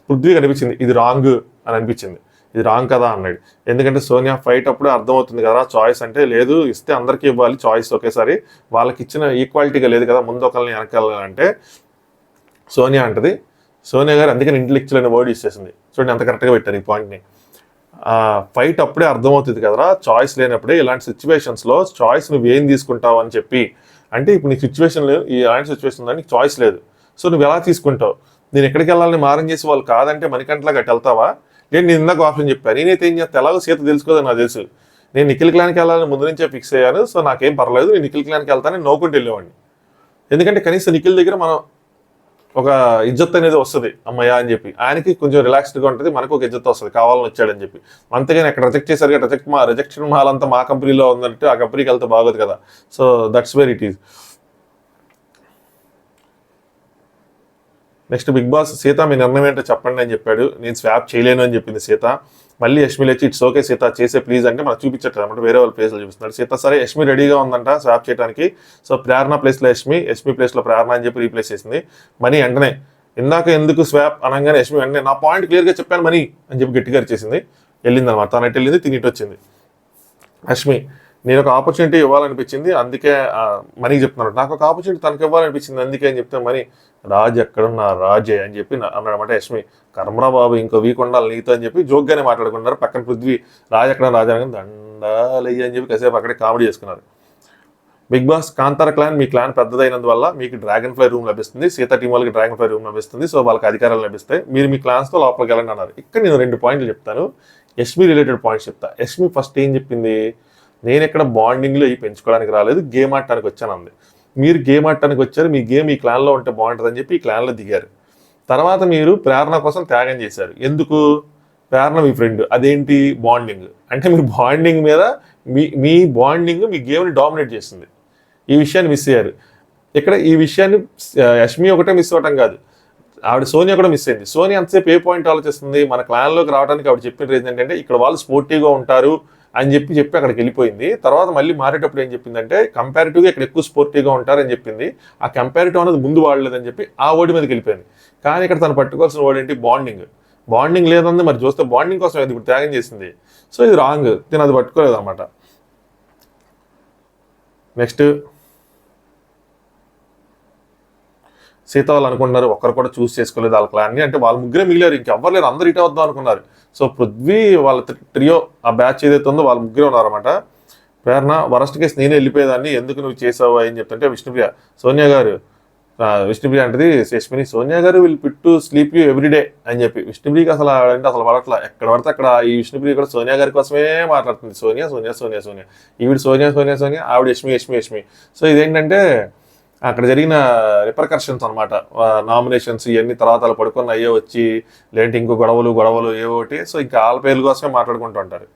పృథ్వీకి అనిపించింది ఇది రాంగ్ అని అనిపించింది. ఇది రాంగ్ కదా అన్నాడు. ఎందుకంటే సోనియా ఫైట్ అప్పుడు అర్థమవుతుంది కదా చాయిస్ అంటే లేదు, ఇస్తే అందరికీ ఇవ్వాలి చాయిస్ ఒకేసారి, వాళ్ళకి ఇచ్చిన ఈక్వాలిటీగా లేదు కదా ముందు ఒకరిని వెనకాలంటే సోనియా అంటది. సోనియా గారు అందుకని ఇంటెలెక్చువల్ అనే వర్డ్ యూస్ చేసింది. చూడండి అంత కరెక్ట్గా పెట్టారు ఈ పాయింట్ని. ఫైట్ అప్పుడే అర్థమవుతుంది కదరా, చాయిస్ లేనప్పుడే ఇలాంటి సిచ్యువేషన్స్లో చాయిస్ నువ్వు ఏం తీసుకుంటావు అని చెప్పి. అంటే ఇప్పుడు నీకు సిచ్యువేషన్ లేదు, ఇలాంటి సిచ్యువేషన్ నీకు చాయిస్ లేదు, సో నువ్వు ఎలా తీసుకుంటావు? నేను ఎక్కడికి వెళ్ళాలని మారం చేసి వాళ్ళు కాదంటే మణికంఠలాగా అటు వెళ్తావా? నేను ఇందాక ఆప్షన్ చెప్పాను, నేనైతే ఏం చేస్తాను, ఎలాగో సీత తెలుసుకోదని నాకు తెలుసు, నేను నిఖిల్ క్లాన్కి వెళ్ళాలని ముందు నుంచే ఫిక్స్ అయ్యాను, సో నాకేం పర్లేదు, నేను నిఖిల్ క్లాన్కి వెళ్తానని నోకుంటూ వెళ్ళేవాడిని. ఎందుకంటే కనీసం నిఖిల్ దగ్గర మనం ఒక ఇజ్జత్ అనేది వస్తుంది అమ్మయ్య అని చెప్పి, ఆయనకి కొంచెం రిలాక్స్డ్గా ఉంటుంది, మనకు ఒక ఇజ్జత్ వస్తుంది కావాలని వచ్చాడని చెప్పి. అంతేగాని అక్కడ రిజెక్ట్ చేశారు, రిజెక్షన్ మాల్ అంతా మా కంపెనీలో ఉందంటే ఆ కంపెనీకి వెళ్తే బాగోదు కదా. So that's where it is. Next Bigg Boss Seetha మీ నిర్ణయం ఏంటో చెప్పండి అని చెప్పాడు. నేను స్వాప్ చేయలేను అని చెప్పింది సీత. మళ్ళీ యష్మి లేచి ఇట్స్ ఓకే సీత చేసే ప్లీజ్ అంటే మనకు చూపించట్లేదు అనమాట, వేరే వాళ్ళ ప్లేస్లో చూపిస్తున్నాడు. సీత సరే యష్మి రెడీగా ఉందంట స్వాప్ చేయడానికి, సో ప్రేరణ ప్లేస్లో యష్మి ప్లేస్లో ప్రేరణ అని చెప్పి రీప్లేస్ చేసింది. మనీ వెంటనే ఇందాక ఎందుకు స్వాప్ అనగానే యష్మి వెంటనే నా పాయింట్ క్లియర్గా చెప్పాను మనీ అని చెప్పి గట్టిగా చేసింది. వెళ్ళింది అనమాట, తనట్టు వెళ్ళింది, తినిటి వచ్చింది. యష్మి నేను ఒక ఆపర్చునిటీ ఇవ్వాలనిపించింది అందుకే మనీకి చెప్తున్నాడు, నాకు ఒక ఆపర్చునిటీ తనకి ఇవ్వాలనిపించింది అందుకే అని చెప్తే మనీ రాజు ఎక్కడున్నా రాజే అని చెప్పి అన్నాడనమాట. యష్మి కర్మరా బాబు ఇంకో వీక్ ఉండాలి నీతో అని చెప్పి జోక్గానే మాట్లాడుకున్నారు. పక్కన పృథ్వీ రాజు ఎక్కడ రాజా అని దండాలయ్య అని చెప్పి కాసేపు అక్కడే కామెడీ చేసుకున్నారు. బిగ్ బాస్ కాంతార క్లాన్ మీ క్లాన్ పెద్దదైనందువల్ల మీకు డ్రాగన్ ఫ్లై రూమ్ లభిస్తుంది, సీత టీం వాళ్ళకి డ్రాగన్ ఫ్లై రూమ్ లభిస్తుంది, సో వాళ్ళకి అధికారాలు లభిస్తాయి, మీరు మీ క్లాన్స్తో లోపలికి వెళ్ళండి అన్నారు. ఇక్కడ నేను 2 పాయింట్లు చెప్తాను, యష్మి రిలేటెడ్ పాయింట్స్ చెప్తా. యష్మి ఫస్ట్ ఏం చెప్పింది, నేను ఇక్కడ బాండింగ్లో అవి పెంచుకోవడానికి రాలేదు, గేమ్ ఆడటానికి వచ్చాను అంది. మీరు గేమ్ ఆడటానికి వచ్చారు, మీ గేమ్ ఈ క్లాన్లో ఉంటే బాగుంటుందని చెప్పి ఈ క్లాన్లో దిగారు. తర్వాత మీరు ప్రేరణ కోసం త్యాగం చేశారు. ఎందుకు? ప్రేరణ మీ ఫ్రెండ్, అదేంటి బాండింగ్ అంటే మీరు బాండింగ్ మీద మీ బాండింగ్ మీ గేమ్ని డామినేట్ చేస్తుంది. ఈ విషయాన్ని మిస్ అయ్యారు. ఇక్కడ ఈ విషయాన్ని యష్మి ఒకటే మిస్ అవ్వటం కాదు, ఆవిడ సోనియా కూడా మిస్ అయింది. సోనియా అంతసేపు ఏ పాయింట్ ఆలోచిస్తుంది, మన క్లాన్లోకి రావడానికి ఆవిడ చెప్పిన రీజన్ ఏంటంటే ఇక్కడ వాళ్ళు స్పోర్టివ్గా ఉంటారు అని చెప్పి అక్కడికి వెళ్ళిపోయింది. తర్వాత మళ్ళీ మారేటప్పుడు ఏం చెప్పిందంటే కంపారిటివ్గా ఇక్కడ ఎక్కువ స్పోర్టివ్గా ఉంటారని చెప్పింది. ఆ కంపారిటివ్ అనేది ముందు వాడలేదని చెప్పి ఆ ఓడి మీదకి వెళ్ళిపోయింది. కానీ ఇక్కడ తను పట్టుకోవాల్సిన వర్డ్ ఏంటి, బాండింగ్ లేదంది. మరి చూస్తే బాండింగ్ కోసం అది ఇప్పుడు త్యాగం చేసింది, సో ఇది రాంగ్, నేను అది పట్టుకోలేదు అనమాట. నెక్స్ట్ సీత వాళ్ళు అనుకున్నారు ఒక్కరు కూడా చూస్ చేసుకోలేదు వాళ్ళ క్లాన్ని, అంటే వాళ్ళు ముగ్గురే మిగిలారు, ఇంకెవ్వరు లేరు, అందరు ఇటే వద్దాం అనుకున్నారు. సో పృథ్వీ వాళ్ళ ట్రియో ఆ బ్యాచ్ ఏదైతే ఉందో వాళ్ళు ముగ్గురే ఉన్నారన్నమాట. ప్రేరణ వరస్ట్ కేసు నేనే వెళ్ళిపోయేదాన్ని, ఎందుకు నువ్వు చేసావు అని చెప్తుంటే విష్ణుప్రియ సోనియా గారు విష్ణుప్రియ అంటది యష్మిని, సోనియా గారు will pit to sleep you everyday అని చెప్పి. విష్ణుప్రియకి అసలు అంటే అసలు పడట్లా, ఎక్కడ పడితే అక్కడ ఈ విష్ణుప్రియ కూడా సోనియా గారి కోసమే మాట్లాడుతుంది. సోనియా ఈవిడ సోనియా ఆవిడ యష్మి. సో ఇదేంటంటే అక్కడ జరిగిన రిపర్కర్షన్స్ అనమాట, నామినేషన్స్ ఇవన్నీ తర్వాత అలా పడుకొని అయ్యే వచ్చి లేదంటే ఇంకో గొడవలు ఏవోటి, సో ఇంకా వాళ్ళ పేర్ల కోసమే మాట్లాడుకుంటూ ఉంటారు.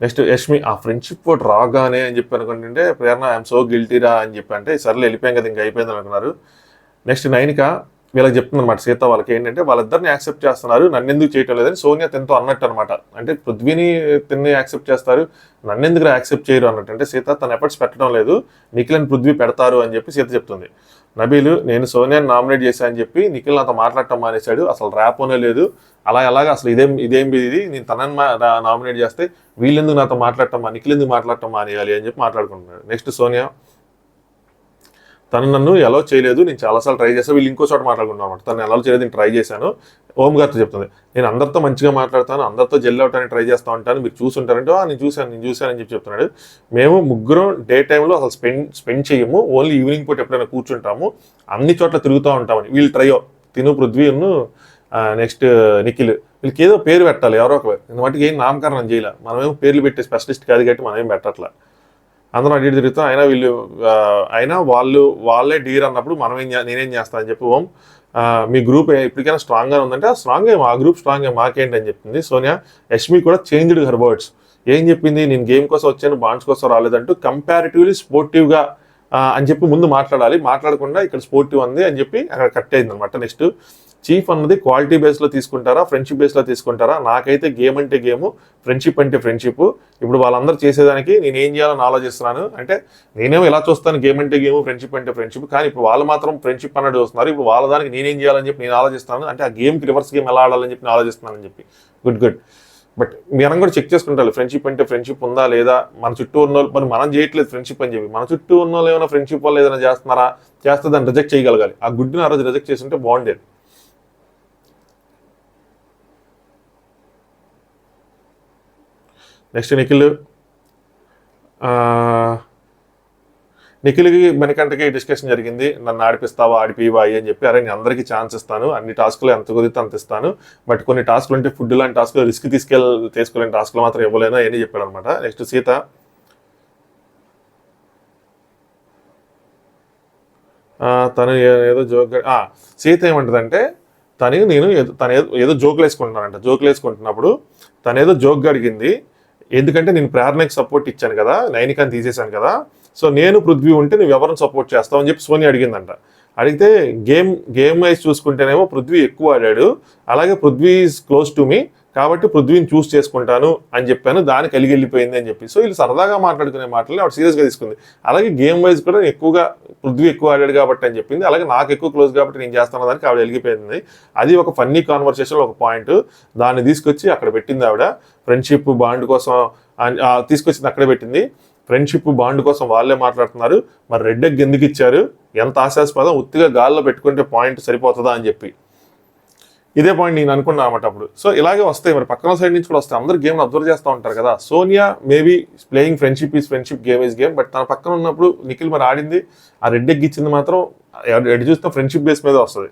నెక్స్ట్ యష్మి ఆ ఫ్రెండ్షిప్ ఒకటి రాగానే అని చెప్పి అనుకుంటుంటే ప్రేరణ ఐఎమ్ సో గిల్టీరా అని చెప్పి అంటే సర్లే వెళ్ళిపోయాం కదా ఇంకా అయిపోయింది అనుకున్నారు. నెక్స్ట్ నైనిక వీళ్ళకి చెప్తుంది అనమాట సీత వాళ్ళకి ఏంటంటే వాళ్ళిద్దరిని యాక్సెప్ట్ చేస్తున్నారు, నన్ను ఎందుకు చేయటం లేదని సోనియా తినతో అన్నట్టు అనమాట. అంటే పృథ్వీని తిన్ని యాక్సెప్ట్ చేస్తారు, నన్ను ఎందుకు యాక్సెప్ట్ చేయరు అన్నట్టు. అంటే సీత తన ఎఫర్ట్స్ పెట్టడం లేదు, నిఖిల్ని పృథ్వీ పెడతారు అని చెప్పి సీత చెప్తుంది. నబీలు నేను సోనియాని నామినేట్ చేశానని చెప్పి నిఖిల్ నాతో మాట్లాడటం మానేశాడు, అసలు ర్యాపోనే లేదు, అలాగే అసలు ఇదేం ఇది నేను తనని నామినేట్ చేస్తే వీళ్ళెందుకు నాతో మాట్లాడటం నిఖిల్ ఎందుకు మాట్లాడటం మానేయాలి అని చెప్పి మాట్లాడుకుంటున్నాడు. నెక్స్ట్ సోనియా తను నన్ను ఎలా చేయలేదు, నేను చాలాసార్లు ట్రై చేశాను, వీళ్ళు ఇంకో చోట మాట్లాడుకుంటున్నాను అనమాట. తను ఎలా చేయలేదు నేను ట్రై చేశాను. ఓం గారితో చెప్తుంది నేను అందరితో మంచిగా మాట్లాడతాను, అందరితో జెల్ అవటానికి ట్రై చేస్తూ ఉంటాను, మీరు చూసుంటారంటే నేను చూశాను అని చెప్పి చెప్తున్నాడు. మేము ముగ్గురం డే టైంలో అసలు స్పెండ్ చేయము, ఓన్లీ ఈవినింగ్ పూట ఎప్పుడైనా కూర్చుంటాము, అన్ని చోట్ల తిరుగుతూ ఉంటామని. వీళ్ళు తిను పృథ్వీను నెక్స్ట్ నిఖిల్ వీళ్ళకి ఏదో పేరు పెట్టాలి ఎవరో ఒకరు. వాటికి ఏం నామకరణం చేయాలి, మనమేమో పేర్లు పెట్టే స్పెషలిస్ట్ కాదు కాబట్టి మనం ఏం పెట్టట్లా. అందరం అటు ఇటు తిరుగుతాం. అయినా అయినా వాళ్ళే డీర్ అన్నప్పుడు నేనేం చేస్తాను అని చెప్పి ఓం మీ గ్రూప్ ఇప్పటికైనా స్ట్రాంగ్గా ఉందంటే ఆ స్ట్రాంగ్ ఆ గ్రూప్ స్ట్రాంగ్ మాకేంటి అని చెప్పింది సోనియా. యష్మి కూడా చేంజ్డ్ హర్ వర్డ్స్. ఏం చెప్పింది, నేను గేమ్ కోసం వచ్చాను బాండ్స్ కోసం రాలేదంటూ కంపారిటివ్లీ స్పోర్టివ్గా అని చెప్పి ముందు మాట్లాడకుండా ఇక్కడ స్పోర్టివ్ ఉంది అని చెప్పి అక్కడ కట్ అయింది అనమాట. నెక్స్ట్ చీఫ్ అన్నది క్వాలిటీ బేస్లో తీసుకుంటారా ఫ్రెండ్షిప్ బేస్లో తీసుకుంటారా, నాకైతే గేమ్ అంటే గేము, ఫ్రెండ్షిప్ అంటే ఫ్రెండ్షిప్. ఇప్పుడు వాళ్ళందరూ చేసేదానికి నేను ఏం చేయాలని ఆలోచిస్తున్నాను అంటే నేనేమో ఇలా చూస్తాను గేమ్ అంటే గేమ్ ఫ్రెండ్షిప్ అంటే ఫ్రెండ్షిప్, కానీ ఇప్పుడు వాళ్ళు మాత్రం ఫ్రెండ్షిప్ అన్నట్టు చూస్తున్నారు. ఇప్పుడు వాళ్ళ దానికి నేనేం చేయాలని చెప్పి నేను ఆలోచిస్తాను అంటే ఆ గేమ్కి రివర్స్ గేమ్ ఎలా ఆడాలని చెప్పి నేను ఆలోచిస్తున్నానని చెప్పి గుడ్. బట్ మనం కూడా చెక్ చేసుకుంటారు ఫ్రెండ్షిప్ అంటే ఫ్రెండ్షిప్ ఉందా లేదా, మన చుట్టూ ఉన్న వాళ్ళు మనం చేయట్లేదు ఫ్రెండ్షిప్ అని చెప్పి మన చుట్టూ ఉన్న వాళ్ళు ఏమైనా ఫ్రెండ్షిప్ వల్ల ఏదైనా చేస్తున్నారా, చేస్తే దాన్ని రిజెక్ట్ చేయగలగాలి. ఆ గుడ్ని ఆ రోజు రిజెక్ట్ చేస్తుంటే బాగుండేది. నెక్స్ట్ నిఖిల్కి మణికంఠకి డిస్కషన్ జరిగింది. నన్ను ఆడిపిస్తావా ఆడిపివా అని చెప్పి, అరే నేను అందరికీ ఛాన్స్ ఇస్తాను, అన్ని టాస్కులు ఎంత కుదిరితే అంత ఇస్తాను, బట్ కొన్ని టాస్కులు అంటే ఫుడ్ లాంటి టాస్కులు రిస్క్ తీసుకోలేని టాస్కులు మాత్రం ఇవ్వలేను అని చెప్పాడు అనమాట. నెక్స్ట్ సీత తను ఏదో సీత ఏమంటుందంటే తను ఏదో జోకులు వేసుకుంటున్నానంట. జోకులు వేసుకుంటున్నప్పుడు తను ఏదో జోక్గా అడిగింది, ఎందుకంటే నేను ప్రేరణకి సపోర్ట్ ఇచ్చాను కదా, నైనికాని తీసేశాను కదా, సో నేను పృథ్వీ ఉంటే నువ్వు ఎవరిని సపోర్ట్ చేస్తావు అని చెప్పి సోనియా అడిగిందంట. అడిగితే గేమ్ వైజ్ చూసుకుంటేనేమో పృథ్వీ ఎక్కువ ఆడాడు, అలాగే Prithvi is close to me కాబట్టి పృథ్వీని చూస్ చేసుకుంటాను అని చెప్పాను, దానికి వెళ్ళిపోయింది అని చెప్పి. సో వీళ్ళు సరదాగా మాట్లాడుకునే మాటలు ఆవిడ సీరియస్గా తీసుకుంది. అలాగే గేమ్ వైజ్ కూడా పృథ్వీ ఎక్కువ ఆడాడు కాబట్టి అని చెప్పింది, అలాగే నాకు ఎక్కువ క్లోజ్ కాబట్టి నేను చేస్తాను దానికి ఆవిడ వెళ్ళిపోయింది. అది ఒక ఫన్నీ కాన్వర్సేషన్, ఒక పాయింట్, దాన్ని తీసుకొచ్చి అక్కడ పెట్టింది ఆవిడ. ఫ్రెండ్షిప్ బాండ్ కోసం తీసుకొచ్చింది అక్కడే పెట్టింది. ఫ్రెండ్షిప్ బాండ్ కోసం వాళ్ళే మాట్లాడుతున్నారు, మరి రెడ్ ఎగ్ ఎందుకు ఇచ్చారు, ఎంత ఆశాస్పదం, ఉత్తిగా గాల్లో పెట్టుకుంటే పాయింట్ సరిపోతుందా అని చెప్పి ఇదే పాయింట్ నేను అనుకున్నా అన్నమాట అప్పుడు. సో ఇలాగే వస్తాయి, మరి పక్కన సైడ్ నుంచి కూడా వస్తాయి. అందరూ గేమ్ అబ్జర్వ్ చేస్తూ ఉంటారు కదా. Sonia maybe playing friendship is friendship, game is game, but తన పక్కన ఉన్నప్పుడు నిఖిల్ మరి ఆడింది ఆ రెడ్ ఎగ్ ఇచ్చింది మాత్రం ఎటు చూస్తే ఫ్రెండ్షిప్ బేస్ మీద వస్తుంది.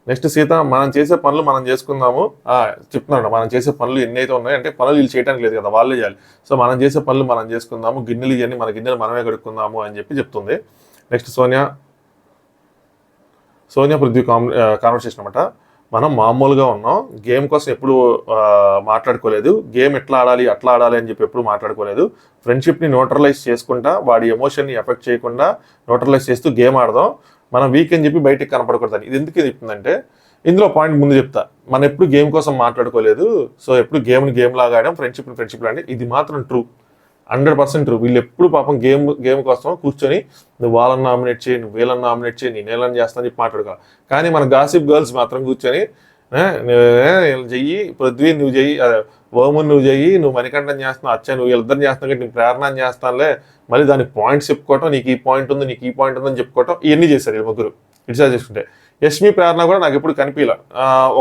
నెక్స్ట్ సీత, మనం చేసే పనులు మనం చేసుకుందాము చెప్తున్నాడు. మనం చేసే పనులు ఎన్నైతే ఉన్నాయి అంటే పనులు వీళ్ళు చేయడానికి లేదు కదా, వాళ్ళే చేయాలి. సో మనం చేసే పనులు మనం చేసుకుందాము, గిన్నెలు ఇవన్నీ మన గిన్నెలు మనమే కడుక్కుందాము అని చెప్పి చెప్తుంది. నెక్స్ట్ సోనియా పృథ్వీ కాన్వర్సేషన్ అనమాట. మనం మామూలుగా ఉన్నాం, గేమ్ కోసం ఎప్పుడు మాట్లాడుకోలేదు, గేమ్ ఎట్లా ఆడాలి అట్లా ఆడాలి అని చెప్పి ఎప్పుడు మాట్లాడుకోలేదు. ఫ్రెండ్షిప్ని న్యూట్రలైజ్ చేసుకుంటా, వాడి ఎమోషన్ని ఎఫెక్ట్ చేయకుండా న్యూట్రలైజ్ చేస్తూ గేమ్ ఆడదాం, మనం వీక్ అని చెప్పి బయటికి కనపడకూడదని. ఇది ఎందుకు చెప్తుందంటే ఇందులో పాయింట్ ముందు చెప్తా, మనం ఎప్పుడు గేమ్ కోసం మాట్లాడుకోలేదు, సో ఎప్పుడు గేమ్ లాగా ఆడాం, ఫ్రెండ్షిప్ లాంటి. ఇది మాత్రం ట్రూ, 100% ట్రూ. వీళ్ళు ఎప్పుడు పాపం గేమ్ కోసం కూర్చొని నువ్వు వాళ్ళని నామినేట్ చేయి, నువ్వు వీళ్ళని నామినేట్ చేయి, నేను వీళ్ళని చేస్తాను చెప్పి మాట్లాడుకోవాలి. కానీ మన గాసిప్ గర్ల్స్ మాత్రం కూర్చొని చెయ్యి, పృథ్వీ నువ్వు చెయ్యి, ఓమన్ నువ్వు చెయ్యి, నువ్వు మణికంఠం చేస్తున్నావు, అచ్చా నువ్వు వీళ్ళిద్దరిని చేస్తున్నావు కాబట్టి నేను ప్రేరణ చేస్తానులే, మళ్ళీ దానికి పాయింట్స్ చెప్పుకోవటం, నీకు ఈ పాయింట్ ఉంది నీకు ఈ పాయింట్ ఉందని చెప్పుకోవటం, ఇవన్నీ చేశారు వీళ్ళు ముగ్గురు. ఇట్లా చేసుకుంటే యష్మి ప్రేరణ కూడా నాకు ఎప్పుడు కనిపించలే,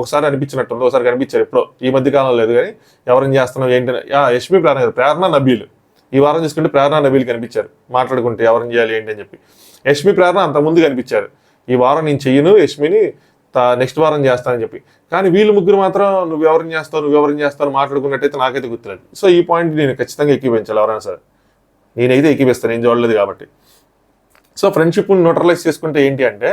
ఒకసారి అనిపించినట్టుంది, ఒకసారి కనిపించారు ఎప్పుడో, ఈ మధ్య కాలంలో లేదు. కానీ ఎవరిని చేస్తున్నావు ఏంటని యష్మి ప్రేరణ నబీల్, ఈ వారం చూసుకుంటే ప్రేరణ నబీల్ కనిపించారు మాట్లాడుకుంటే ఎవరిని చేయాలి ఏంటి అని చెప్పి. యష్మి ప్రేరణ అంతకుముందు కనిపించారు, ఈ వారం నేను చెయ్యను యష్మిని నెక్స్ట్ వారం చేస్తానని చెప్పి. కానీ వీళ్ళు ముగ్గురు మాత్రం నువ్వు ఎవరిని చేస్తావు మాట్లాడుకున్నట్టయితే నాకైతే గుర్తులేదు. సో ఈ పాయింట్ నేను ఖచ్చితంగా ఎక్కిపించాలి, ఎవరైనా సరే నేనైతే ఎక్కిపిస్తాను, నేను చూడలేదు కాబట్టి. సో ఫ్రెండ్షిప్ని న్యూట్రలైజ్ చేసుకుంటే ఏంటి అంటే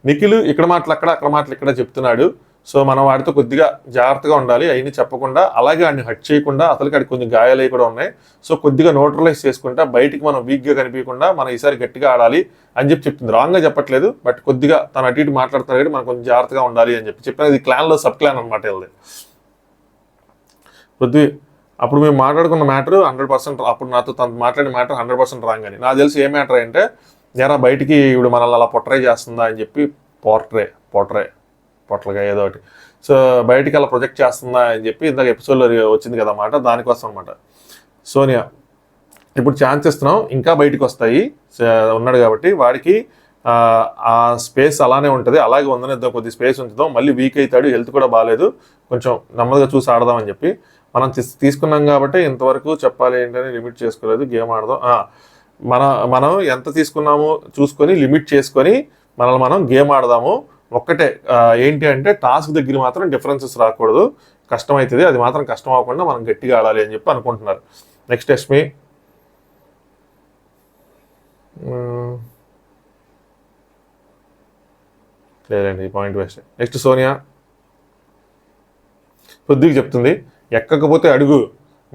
నిఖిల్ ఇక్కడ మాటలు అక్కడ మాటలు ఇక్కడ చెప్తున్నాడు, సో మనం వాడితో కొద్దిగా జాగ్రత్తగా ఉండాలి, అవన్నీ చెప్పకుండా, అలాగే వాడిని హట్ చేయకుండా, అసలుకి వాడికి కొంచెం గాయాలు కూడా ఉన్నాయి, సో కొద్దిగా న్యూట్రలైజ్ చేసుకుంటా, బయటికి మనం వీక్గా కనిపించకుండా మనం ఈసారి గట్టిగా ఆడాలి అని చెప్పి చెప్తుంది. రాంగ్గా చెప్పట్లేదు, బట్ కొద్దిగా తను అటు ఇటు మాట్లాడుతున్నారు కాబట్టి మనం కొంచెం జాగ్రత్తగా ఉండాలి అని చెప్పి ఇది క్లాన్లో సబ్ క్లాన్ అనమాట. వెళ్ళదు పృథ్వీ, అప్పుడు మేము మాట్లాడుకున్న మ్యాటర్ 100%, అప్పుడు నాతో తను మాట్లాడిన మ్యాటర్ 100% రాంగ్ అని. నాకు తెలిసి ఏ మ్యాటర్ అంటే జరా బయటికి ఇప్పుడు మనల్ని అలా పొట్రే చేస్తుందా అని చెప్పి, పొట్లగా ఏదో ఒకటి, సో బయటికి అలా ప్రొజెక్ట్ చేస్తుందా అని చెప్పి ఇందాక ఎపిసోడ్లో వచ్చింది కదా అన్నమాట, దానికోసం అనమాట. సోనియా ఇప్పుడు ఛాన్స్ ఇస్తున్నాం, ఇంకా బయటికి వస్తాయి ఉన్నాడు కాబట్టి వాడికి ఆ స్పేస్ అలానే ఉంటుంది, అలాగే ఉందనిద్దాం, కొద్ది స్పేస్ ఉంచుదాం, మళ్ళీ వీక్ అవుతాడు, హెల్త్ కూడా బాగాలేదు, కొంచెం నెమ్మదిగా చూసి ఆడదామని చెప్పి మనం తీసుకున్నాం కాబట్టి ఇంతవరకు చెప్పాలి ఏంటని లిమిట్ చేసుకోలేదు, గేమ్ ఆడదాం. మనం ఎంత తీసుకున్నామో చూసుకొని లిమిట్ చేసుకొని మనల్ని మనం గేమ్ ఆడదాము, ఒక్కటే ఏంటి అంటే టాస్క్ దగ్గర మాత్రం డిఫరెన్సెస్ రాకూడదు, కష్టమవుతుంది, అది మాత్రం కష్టం అవ్వకుండా మనం గట్టిగా ఆడాలి అని చెప్పి అనుకుంటున్నారు. నెక్స్ట్ యష్మి, లేదండి ఈ పాయింట్ వేస్ట్. నెక్స్ట్ సోనియా, పృథ్వీకి చెప్తుంది ఎక్కకపోతే అడుగు,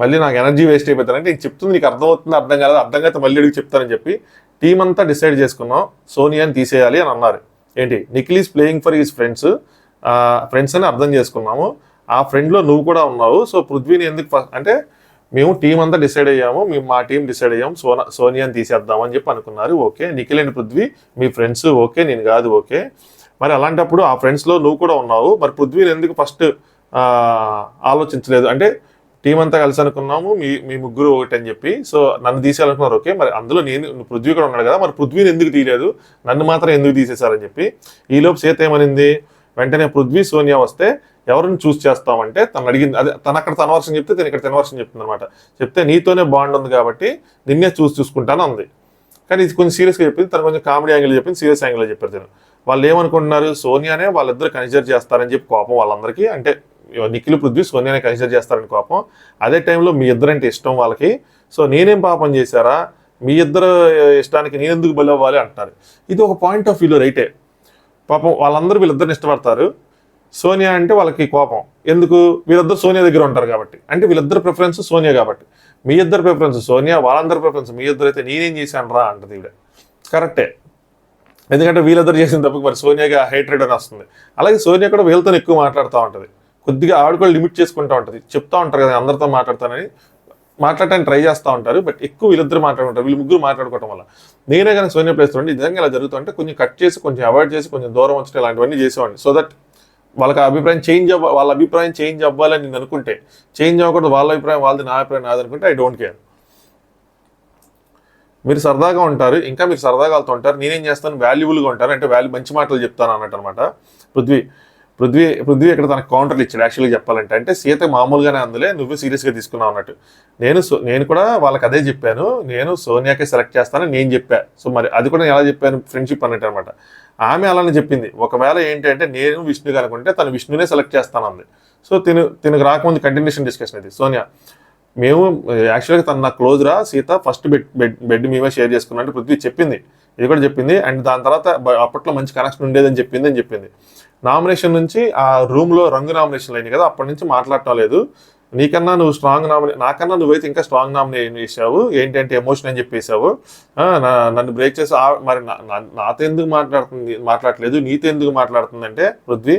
మళ్ళీ నాకు ఎనర్జీ వేస్ట్ అయిపోతాను అంటే నీకు చెప్తుంది, నీకు అర్థమవుతుంది అర్థం కాలేదు, అర్థం కాకపోతే మళ్ళీ అడుగు చెప్తానని చెప్పి టీం అంతా డిసైడ్ చేసుకున్నాం సోనియాని తీసేయాలి అని అన్నారు. ఏంటి Nikhil is playing for his friends, friends అని అర్థం చేసుకున్నాము, ఆ ఫ్రెండ్లో నువ్వు కూడా ఉన్నావు, సో పృథ్వీని ఎందుకు అంటే మేము టీం అంతా డిసైడ్ అయ్యాము, మేము మా టీం డిసైడ్ అయ్యాము సోనియాని తీసేద్దామని చెప్పి అనుకున్నారు. Okay, Nikhil and Prithvi me friends, okay, నేను కాదు, ఓకే. మరి అలాంటప్పుడు ఆ ఫ్రెండ్స్లో నువ్వు కూడా ఉన్నావు, మరి పృథ్వీని ఎందుకు ఫస్ట్ ఆలోచించలేదు అంటే టీం అంతా కలిసి అనుకున్నాము మీ ముగ్గురు ఒకటి అని చెప్పి, సో నన్ను తీసేయాలనుకున్నారు. ఓకే, మరి అందులో పృథ్వీ కూడా ఉన్నాడు కదా, మరి పృథ్వీని ఎందుకు తీయలేదు, నన్ను మాత్రం ఎందుకు తీసేశారని చెప్పి. ఈలోపు సీత ఏమనింది, వెంటనే పృథ్వీ సోనియా వస్తే ఎవరిని చూస్ చేస్తామంటే తను అడిగింది, అదే తను అక్కడ తన వర్షం చెప్తే తను ఇక్కడ తన వర్షం చెప్తుంది అనమాట. చెప్తే నీతోనే బాండ్ ఉంది కాబట్టి నిన్నే చూసుకుంటాను అంది. కానీ ఇది కొంచెం సీరియస్గా చెప్పింది, తను కొంచెం కామెడీ యాంగిల్ చెప్పింది, సీరియస్ యాంగిల్లో చెప్పారు. తను వాళ్ళు ఏమనుకుంటున్నారు, సోనియానే వాళ్ళిద్దరు కన్సిడర్ చేస్తారని చెప్పి కోపం వాళ్ళందరికీ, అంటే నిఖిల్ పృథ్వీ సోనియానే కన్సిడర్ చేస్తారని కోపం. అదే టైంలో మీ ఇద్దరంటే ఇష్టం వాళ్ళకి, సో నేనేం పాపం చేశారా, మీ ఇద్దరు ఇష్టానికి నేను ఎందుకు బలి అవ్వాలి అంటున్నారు. ఇది ఒక పాయింట్ ఆఫ్ వ్యూలో రైటే, పాపం వాళ్ళందరూ వీళ్ళిద్దరిని ఇష్టపడతారు, సోనియా అంటే వాళ్ళకి కోపం ఎందుకు, వీళ్ళిద్దరు సోనియా దగ్గర ఉంటారు కాబట్టి, అంటే వీళ్ళిద్దరు ప్రిఫరెన్స్ సోనియా కాబట్టి, మీ ఇద్దరు ప్రిఫరెన్స్ సోనియా, వాళ్ళందరి ప్రిఫరెన్స్ మీ ఇద్దరు అయితే నేనేం చేశాను రా అంటది ఈవిడ. కరెక్టే, ఎందుకంటే వీళ్ళిద్దరు చేసిన తప్పకు మరి సోనియాగా హేట్రెడ్ అని వస్తుంది. అలాగే సోనియా కూడా వీళ్ళతో ఎక్కువ మాట్లాడుతూ ఉంటుంది, కొద్దిగా ఆవిడ కూడా లిమిట్ చేసుకుంటూ ఉంటుంది, చెప్తా ఉంటారు కదా అందరితో మాట్లాడతానని, మాట్లాడటానికి ట్రై చేస్తూ ఉంటారు, బట్ ఎక్కువ వీళ్ళిద్దరు మాట్లాడుకుంటారు, వీళ్ళు ముగ్గురు మాట్లాడుకోవడం వల్ల. నేనే కానీ సోనియా ప్లేస్ ఉండి నిజంగా ఇలా జరుగుతుంటే కొంచెం కట్ చేసి కొంచెం అవాయిడ్ చేసి కొంచెం దూరం వచ్చి ఇలాంటివన్నీ చేసేవాడిని, సో దట్ వాళ్ళకి అభిప్రాయం వాళ్ళ అభిప్రాయం చేంజ్ అవ్వాలని నేను అనుకుంటే చేంజ్ అవ్వకూడదు, వాళ్ళ అభిప్రాయం వాళ్ళది, నా అభిప్రాయం నాది అనుకుంటే ఐ డోంట్ కేర్. మీరు సరదాగా ఉంటారు, ఇంకా మీరు సరదాగా వాళ్ళతో ఉంటారు, నేనేం చేస్తాను వాల్యుబుల్గా ఉంటాను అంటే మంచి మాటలు చెప్తాను అన్నట్టు అనమాట. పృథ్వీ ఇక్కడ తనకు కౌంటర్లు ఇచ్చాడు యాక్చువల్గా చెప్పాలంటే, అంటే సీత మామూలుగానే అందులే నువ్వు సీరియస్గా తీసుకున్నావు అన్నట్టు. నేను కూడా వాళ్ళకి అదే చెప్పాను, నేను సోనియాకే సెలెక్ట్ చేస్తానని నేను చెప్పాను. సో మరి అది కూడా ఎలా చెప్పాను, ఫ్రెండ్షిప్ అన్నట్టు అనమాట. ఆమె అలానే చెప్పింది, ఒకవేళ ఏంటి అంటే నేను విష్ణుగా అనుకుంటే తను విష్ణునే సెలెక్ట్ చేస్తానంది. సో తినకు రాకముందు కంటిన్యూషన్ డిస్కషన్ ఇది. సోనియా, మేము యాక్చువల్గా తను నాకు క్లోజ్ రా సీత, ఫస్ట్ బెడ్ మేమే షేర్ చేసుకున్నట్టు పృథ్వీ చెప్పింది, ఇది కూడా చెప్పింది. అండ్ దాని తర్వాత అప్పట్లో మంచి కనెక్షన్ ఉండేదని చెప్పింది. నామినేషన్ నుంచి ఆ రూమ్లో రంగు నామినేషన్లు అయినాయి కదా, అప్పటి నుంచి మాట్లాడటం లేదు. నీకన్నా నువ్వు స్ట్రాంగ్ నాకన్నా నువ్వైతే ఇంకా స్ట్రాంగ్ నామినేషన్ చేసావు, ఏంటంటే ఎమోషన్ అని చెప్పేసావు, నన్ను బ్రేక్ చేసి మరి నాతో ఎందుకు మాట్లాడట్లేదు, నీతో ఎందుకు మాట్లాడుతుంది అంటే పృథ్వీ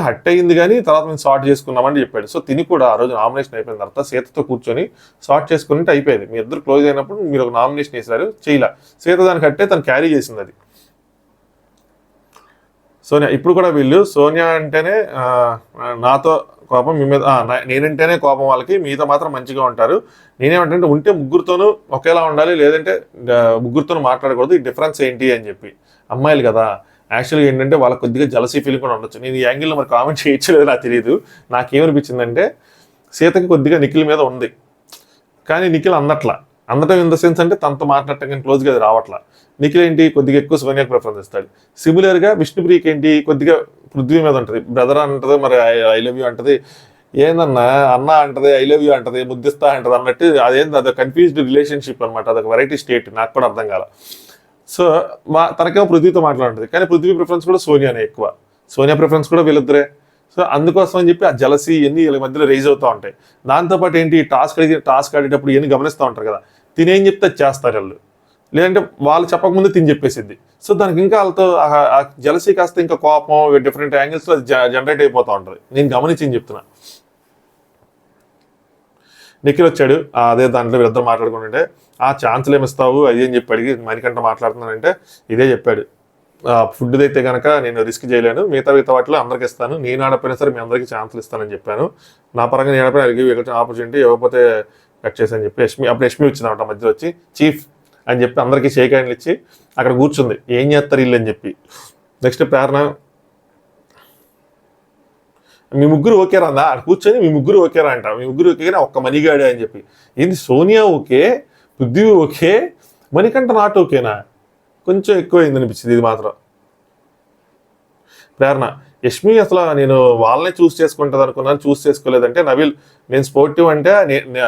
హట్ అయ్యింది కానీ తర్వాత మేము సార్ట్ చేసుకున్నామని చెప్పాడు. సో తిని కూడా ఆ రోజు నామినేషన్ అయిపోయిన తర్వాత సీతతో కూర్చొని సార్ట్ చేసుకున్నట్టు అయిపోయింది. మీ ఇద్దరు క్లోజ్ అయినప్పుడు మీరు ఒక నామినేషన్ వేసారు, చేయలే, సీత దానికి హట్టే తను క్యారీ చేసింది అది. సోనియా ఇప్పుడు కూడా వీళ్ళు సోనియా అంటేనే నాతో కోపం, మీ మీద నేనంటేనే కోపం వాళ్ళకి, మీతో మాత్రం మంచిగా ఉంటారు. నేనేమంటే ఉంటే ముగ్గురితోనూ ఒకేలా ఉండాలి, లేదంటే ముగ్గురితోనూ మాట్లాడకూడదు, ఈ డిఫరెన్స్ ఏంటి అని చెప్పి. అమ్మాయిలు కదా యాక్చువల్గా ఏంటంటే వాళ్ళకి కొద్దిగా జలసీ ఫీలింగ్ కూడా ఉండొచ్చు. నేను ఈ యాంగిల్లో మరి కామెంట్ చేయొచ్చలేదు నాకు తెలియదు. నాకేమనిపించిందంటే సీతకి కొద్దిగా నిఖిల్ మీద ఉంది, కానీ నిఖిల్ అందటం ఇన్ ద సెన్స్ అంటే తనతో మాట్లాడటం కానీ క్లోజ్గా అది రావట్లా. నిఖిల్ ఏంటి కొద్దిగా ఎక్కువ సోనియాకి ప్రిఫరెన్స్ ఇస్తాడు. సిమిలర్గా విష్ణుప్రియకి ఏంటి కొద్దిగా పృథ్వీ మీద ఉంటుంది, బ్రదర్ అంటది, మరి ఐ లవ్ యూ అంటది, ఏందన్నా అన్న అంటది, ఐ లవ్ యూ అంటది, ముద్దిస్తా అంటది అన్నట్టు. అదొక కన్ఫ్యూజ్డ్ రిలేషన్షిప్ అనమాట, అదొక వెరైటీ స్టేట్, నాకు కూడా అర్థం కాల. సో తనకేమో పృథ్వీతో మాట్లాడుతుంది, కానీ పృథ్వీ ప్రిఫరెన్స్ కూడా సోనియానే ఎక్కువ, సోనియా ప్రిఫరెన్స్ కూడా వీళ్ళిద్దరే. సో అందుకోసం అని చెప్పి ఆ జలసీ ఇవన్నీ వీళ్ళ మధ్యలో రైజ్ అవుతూ ఉంటాయి. దాంతోపాటు ఏంటి టాస్క్ ఆడేటప్పుడు ఇవన్నీ గమనిస్తూ ఉంటారు కదా, తినేం చెప్తే చేస్తారు వాళ్ళు, లేదంటే వాళ్ళు చెప్పకముందే తిని చెప్పేసిద్ది. సో దానికి ఇంకా వాళ్ళతో ఆ జలసీ కాస్త ఇంకా కోపం డిఫరెంట్ యాంగిల్స్లో అది జనరేట్ అయిపోతూ ఉంటుంది. నేను గమనించి చెప్తున్నా. నిఖిల్ వచ్చాడు, అదే దాంట్లో వీళ్ళిద్దరు మాట్లాడుకుంటుంటే ఆ ఛాన్స్లు ఏమిస్తావు అది అని చెప్పి అడిగి మరికంట మాట్లాడుతున్నానంటే ఇదే చెప్పాడు, ఫుడ్ అయితే కనుక నేను రిస్క్ చేయలేను, మిగతా వాటిలో అందరికి ఇస్తాను, నేను ఆడపోయినా సరే మీ అందరికీ ఛాన్స్లు ఇస్తానని చెప్పాను, నా పరంగా నేను ఆడపోయినా అడిగి ఆపర్చునిటీ ఇవ్వకపోతే కట్ చేసి అని చెప్పి అప్పుడు యష్మి వచ్చిందన్నమాట మధ్యలో వచ్చి చీఫ్ అని చెప్పి అందరికీ షేక్ హ్యాండ్లు ఇచ్చి అక్కడ కూర్చుంది, ఏం చేస్తారు వీళ్ళు అని చెప్పి. నెక్స్ట్ ప్రేరణ, మీ ముగ్గురు ఓకేరా అందా, అక్కడ కూర్చొని మీ ముగ్గురు ఓకేరా అంట, మీ ముగ్గురు ఓకేనా ఒక్క మణిగాడే అని చెప్పి. ఏంది Sonia okay, Prithvi okay, Manikanta not ఓకేనా, కొంచెం ఎక్కువ అయింది అనిపించింది ఇది మాత్రం. ప్రేరణ యష్మి అసలు నేను వాళ్ళనే చూస్ చేసుకుంటుంది అనుకున్నాను, చూస్ చేసుకోలేదంటే నవీల్ నేను స్పోర్టివ్ అంటే